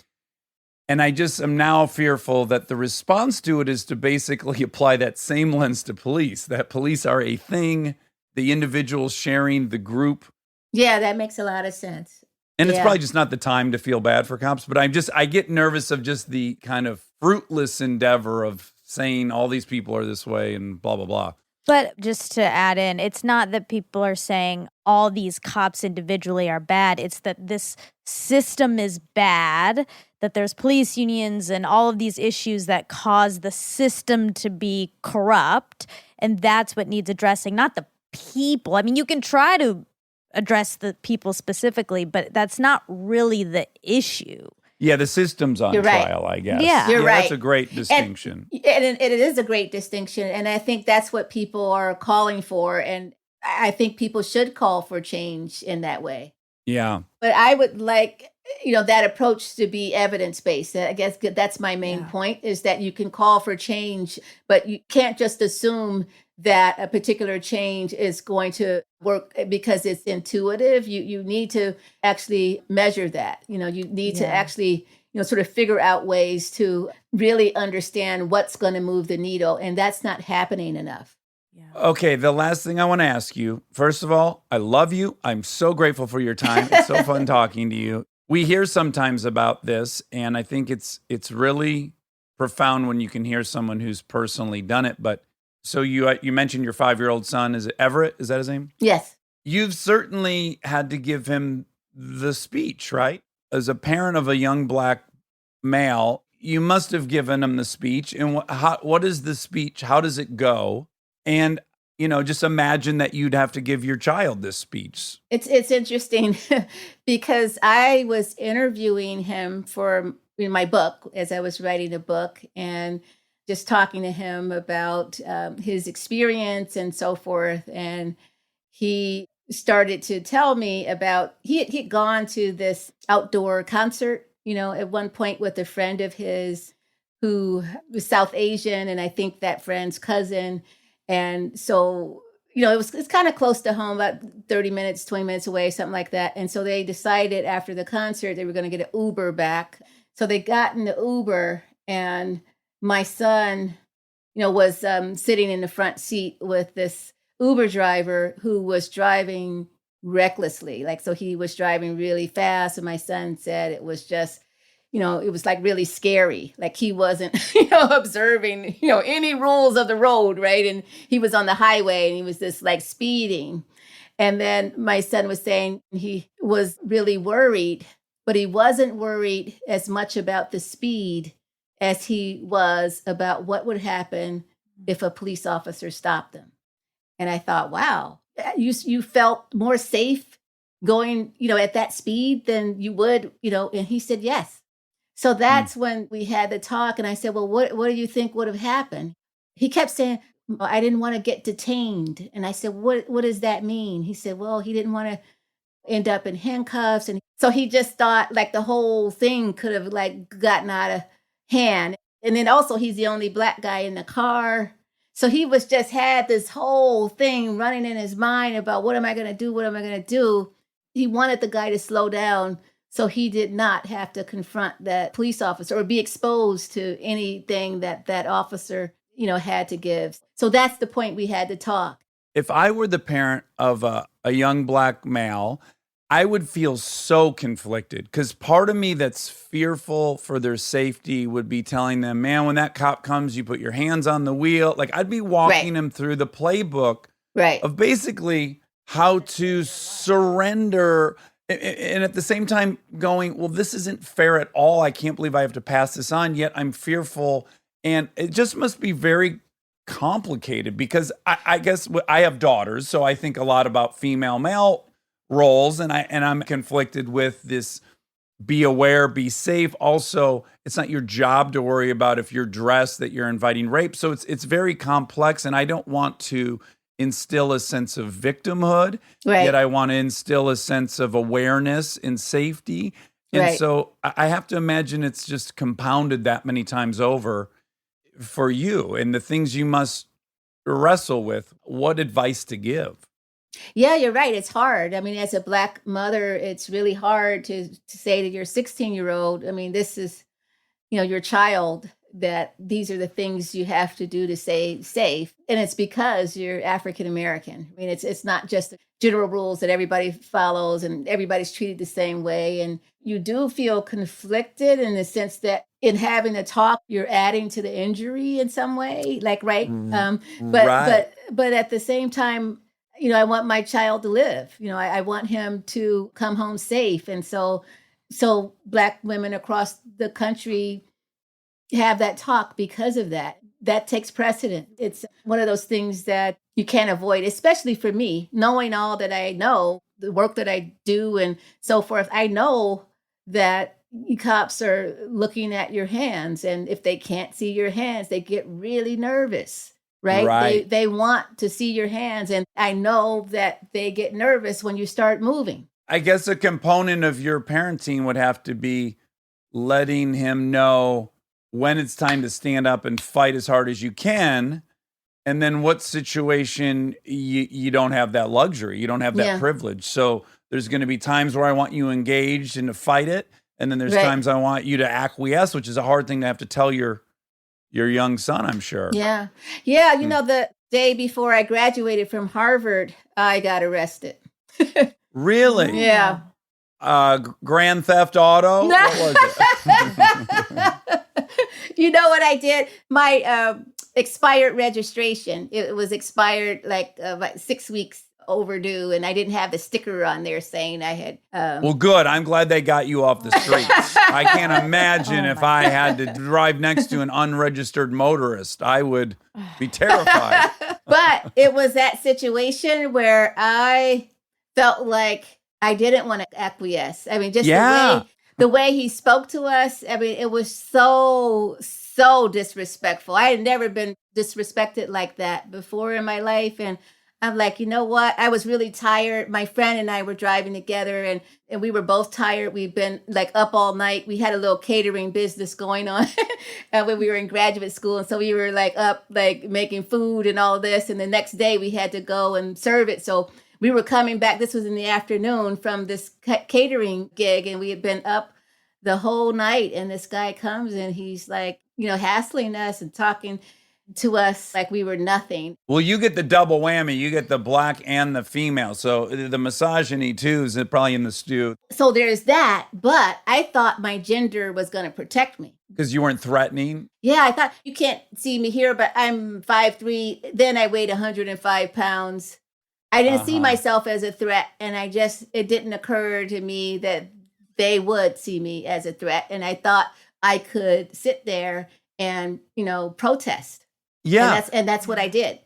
And I just am now fearful that the response to it is to basically apply that same lens to police, that police are a thing, the individuals sharing the group. Yeah, that makes a lot of sense. And it's probably just not the time to feel bad for cops, but I get nervous of just the kind of fruitless endeavor of saying all these people are this way and blah, blah, blah. But just to add in, it's not that people are saying all these cops individually are bad. It's that this system is bad, that there's police unions and all of these issues that cause the system to be corrupt. And that's what needs addressing, not the people. I mean, you can try to address the people specifically, but that's not really the issue. Yeah, the system's on trial, I guess. Yeah. You're right. That's a great distinction. And it is a great distinction. And I think that's what people are calling for. And I think people should call for change in that way. Yeah. But I would like, that approach to be evidence-based. I guess that's my main point, is that you can call for change, but you can't just assume that a particular change is going to work because it's intuitive. You need to actually measure that. You need to actually, sort of figure out ways to really understand what's going to move the needle. And that's not happening enough. Okay, the last thing I want to ask you, first of all, I love you. I'm so grateful for your time. It's so fun talking to you. We hear sometimes about this, and I think it's really profound when you can hear someone who's personally done it. But so you mentioned your 5-year-old son. Is it Everett? Is that his name? Yes. You've certainly had to give him the speech, right? As a parent of a young Black male, you must have given him the speech. And what is the speech? How does it go? And, just imagine that you'd have to give your child this speech. It's interesting because I was interviewing him for my book as I was writing the book and just talking to him about his experience and so forth. And he started to tell me about, he'd gone to this outdoor concert, at one point with a friend of his who was South Asian, and I think that friend's cousin. And so, it's kind of close to home, about 30 minutes, 20 minutes away, something like that. And so they decided after the concert, they were going to get an Uber back. So they got in the Uber, and my son, was sitting in the front seat with this Uber driver who was driving recklessly. So he was driving really fast. And my son said it was just, it was like really scary. Like he wasn't, observing, any rules of the road, right? And he was on the highway and he was just like speeding. And then my son was saying he was really worried, but he wasn't worried as much about the speed as he was about what would happen if a police officer stopped him. And I thought, wow, you felt more safe going, at that speed than you would, and he said yes. So that's when we had the talk, and I said, well, what do you think would have happened? He kept saying, "Well, I didn't want to get detained." And I said, what does that mean? He said, well, he didn't want to end up in handcuffs. And so he just thought like the whole thing could have like gotten out of hand. And then also he's the only Black guy in the car. So he was just had this whole thing running in his mind about what am I going to do? What am I going to do? He wanted the guy to slow down so he did not have to confront that police officer or be exposed to anything that officer, had to give. So that's the point we had to talk. If I were the parent of a young Black male, I would feel so conflicted because part of me that's fearful for their safety would be telling them, man, when that cop comes, you put your hands on the wheel. Like I'd be walking him through the playbook of basically how to surrender. And at the same time going, well, this isn't fair at all. I can't believe I have to pass this on, yet I'm fearful. And it just must be very complicated because I guess I have daughters, so I think a lot about female-male roles, and I'm conflicted with this be aware, be safe. Also, it's not your job to worry about if you're dressed that you're inviting rape. So it's very complex, and I don't want to instill a sense of victimhood, yet I want to instill a sense of awareness and safety. And so I have to imagine it's just compounded that many times over for you and the things you must wrestle with. What advice to give? Yeah, you're right. It's hard. I mean, as a Black mother, it's really hard to say to your 16-year-old, I mean, this is, your child, that these are the things you have to do to stay safe. And it's because you're African American. I mean, it's not just general rules that everybody follows and everybody's treated the same way. And you do feel conflicted in the sense that in having a talk, you're adding to the injury in some way, like, but at the same time, I want my child to live. I want him to come home safe. And so Black women across the country have that talk because of that. That takes precedent. It's one of those things that you can't avoid, especially for me, knowing all that I know, the work that I do and so forth. I know that cops are looking at your hands, and if they can't see your hands, they get really nervous. Right? They want to see your hands. And I know that they get nervous when you start moving. I guess a component of your parenting would have to be letting him know when it's time to stand up and fight as hard as you can. And then what situation you don't have that luxury. You don't have that privilege. So there's going to be times where I want you engaged and to fight it. And then there's times I want you to acquiesce, which is a hard thing to have to tell your young son, I'm sure. Yeah. Yeah. The day before I graduated from Harvard, I got arrested. Really? Yeah. Grand Theft Auto? What was it? You know what I did? My expired registration. It was expired like 6 weeks overdue, and I didn't have the sticker on there saying I had. Well, good. I'm glad they got you off the streets. I can't imagine if I had to drive next to an unregistered motorist. I would be terrified. But it was that situation where I felt like I didn't want to acquiesce. I mean, just the way he spoke to us. I mean, it was so disrespectful. I had never been disrespected like that before in my life. And I'm like, you know what? I was really tired. My friend and I were driving together and we were both tired. We've been like up all night. We had a little catering business going on when we were in graduate school. And so we were like up, like making food and all this. And the next day we had to go and serve it. So we were coming back. This was in the afternoon from this catering gig. And we had been up the whole night. And this guy comes and he's like, hassling us and talking to us like we were nothing. Well, you get the double whammy. You get the Black and the female. So the misogyny too is probably in the stew. So there's that. But I thought my gender was going to protect me. Because you weren't threatening? Yeah, I thought, you can't see me here, but I'm 5'3". Then I weighed 105 pounds. I didn't see myself as a threat. And it didn't occur to me that they would see me as a threat. And I thought I could sit there and, protest. Yeah. And that's what I did.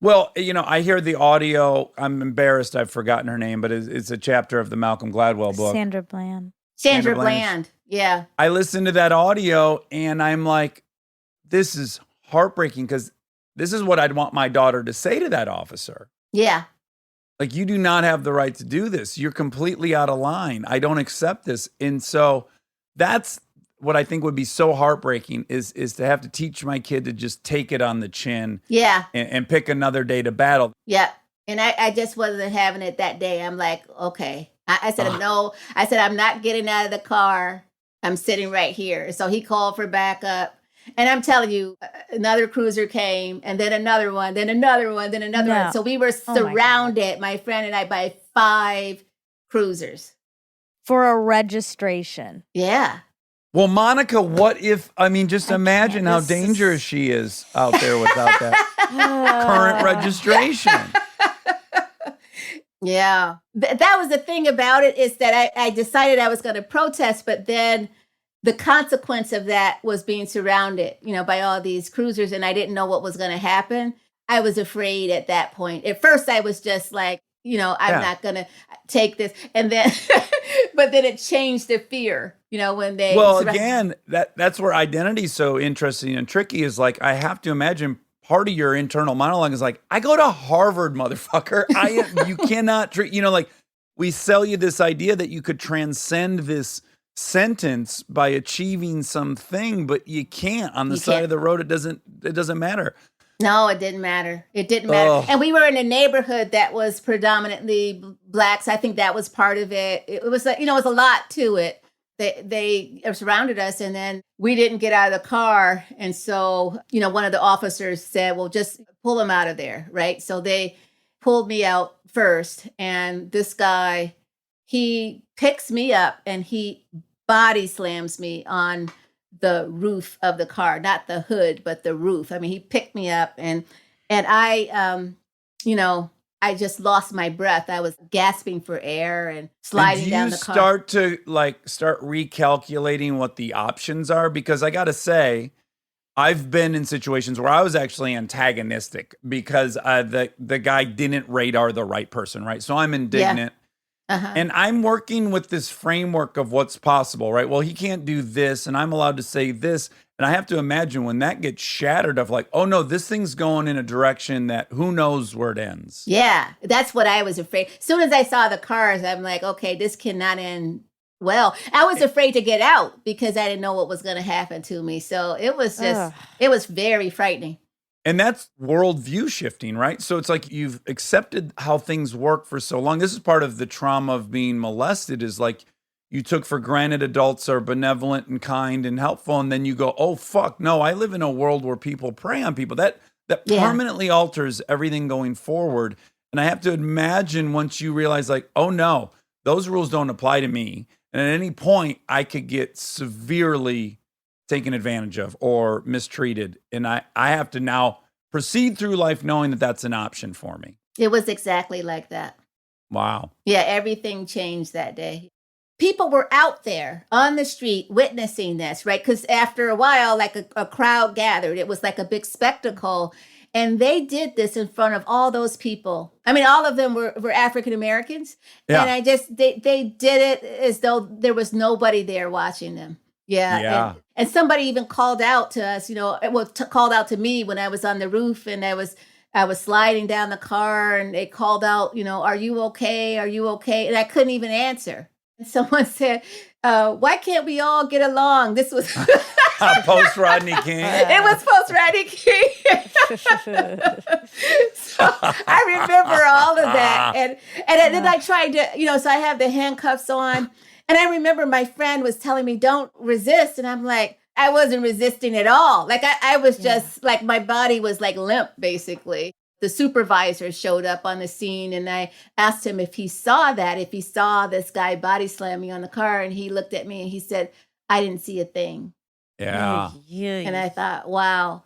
Well, I hear the audio. I'm embarrassed. I've forgotten her name, but it's a chapter of the Malcolm Gladwell book. Sandra Bland. Sandra Bland. Yeah. I listened to that audio and I'm like, this is heartbreaking because this is what I'd want my daughter to say to that officer. Yeah. Like, you do not have the right to do this. You're completely out of line. I don't accept this. And so that's what I think would be so heartbreaking is to have to teach my kid to just take it on the chin. Yeah. And pick another day to battle. Yeah. And I just wasn't having it that day. I'm like, okay. I said, no. I said, I'm not getting out of the car. I'm sitting right here. So he called for backup. And I'm telling you, another cruiser came, and then another one, then another one, then another one. So we were surrounded, my friend and I, by 5 cruisers. For a registration. Yeah. Well, Monica, what if, just imagine how dangerous she is out there without that current registration. Yeah. That was the thing about it, is that I decided I was going to protest, but then the consequence of that was being surrounded, by all these cruisers, and I didn't know what was going to happen. I was afraid at that point. At first, I was just like, I'm not going to take this. And then, but then it changed to fear, when they. Well, again, that's where identity is so interesting and tricky, is like, I have to imagine part of your internal monologue is like, I go to Harvard, motherfucker. You cannot treat, we sell you this idea that you could transcend this sentence by achieving something, but you can't. On the side of the road, it doesn't matter. No, it didn't matter. It didn't matter. And we were in a neighborhood that was predominantly Blacks. I think that was part of it. It was, it was a lot to it. They surrounded us, and then we didn't get out of the car. And so, one of the officers said, well, just pull him out of there, right? So they pulled me out first, and this guy, he picks me up and he body slams me on the roof of the car, not the hood, but the roof. He picked me up, and I, I just lost my breath. I was gasping for air and sliding down the car. Do you start recalculating what the options are? Because I got to say, I've been in situations where I was actually antagonistic because the guy didn't radar the right person, right? So I'm indignant. And I'm working with this framework of what's possible, right? Well, he can't do this, and I'm allowed to say this. And I have to imagine when that gets shattered of like, oh no, this thing's going in a direction that who knows where it ends. Yeah, that's what I was afraid. As soon as I saw the cars, I'm like, okay, this cannot end well. I was afraid to get out because I didn't know what was going to happen to me. So it was just, it was very frightening. And that's worldview shifting, right? So it's like you've accepted how things work for so long. This is part of the trauma of being molested, is like you took for granted adults are benevolent and kind and helpful. And then you go, oh, fuck, no, I live in a world where people prey on people. That permanently alters everything going forward. And I have to imagine once you realize like, oh, no, those rules don't apply to me. And at any point, I could get severely taken advantage of or mistreated. And I have to now proceed through life knowing that that's an option for me. It was exactly like that. Wow. Yeah, everything changed that day. People were out there on the street witnessing this, right? Because after a while, like a crowd gathered. It was like a big spectacle. And they did this in front of all those people. All of them were African Americans. Yeah. And they did it as though there was nobody there watching them. Yeah. And somebody even called out to us, called out to me when I was on the roof and I was sliding down the car, and they called out, are you okay? Are you okay? And I couldn't even answer. And someone said, why can't we all get along? This was post Rodney King. It was post Rodney King. So I remember all of that. And then I tried to, so I have the handcuffs on. And I remember my friend was telling me, don't resist. And I'm like, I wasn't resisting at all. Like I was just like, my body was like limp, basically. The supervisor showed up on the scene, and I asked him if he saw this guy body slamming on the car. And he looked at me and he said, I didn't see a thing. Yeah. And I thought, wow.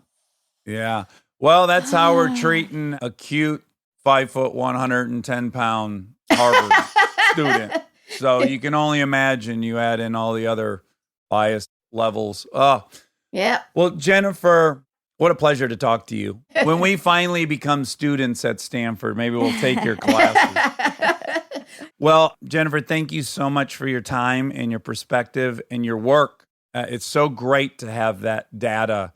Yeah. Well, that's how we're treating a cute 5 foot, 110 pound Harvard student. So you can only imagine you add in all the other bias. levels. Oh, Yeah. well, Jennifer, what a pleasure to talk to you. When we finally become students at Stanford, maybe we'll take your classes. Well, Jennifer, thank you so much for your time and your perspective and your work. It's so great to have that data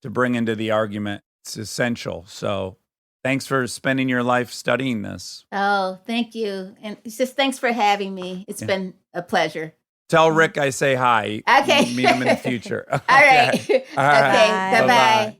to bring into the argument. It's essential. So thanks for spending your life studying this. Oh, thank you. And it's just thanks for having me. It's been a pleasure. Tell Rick I say hi. Okay. Meet him in the future. All right. All right. Okay. Bye-bye.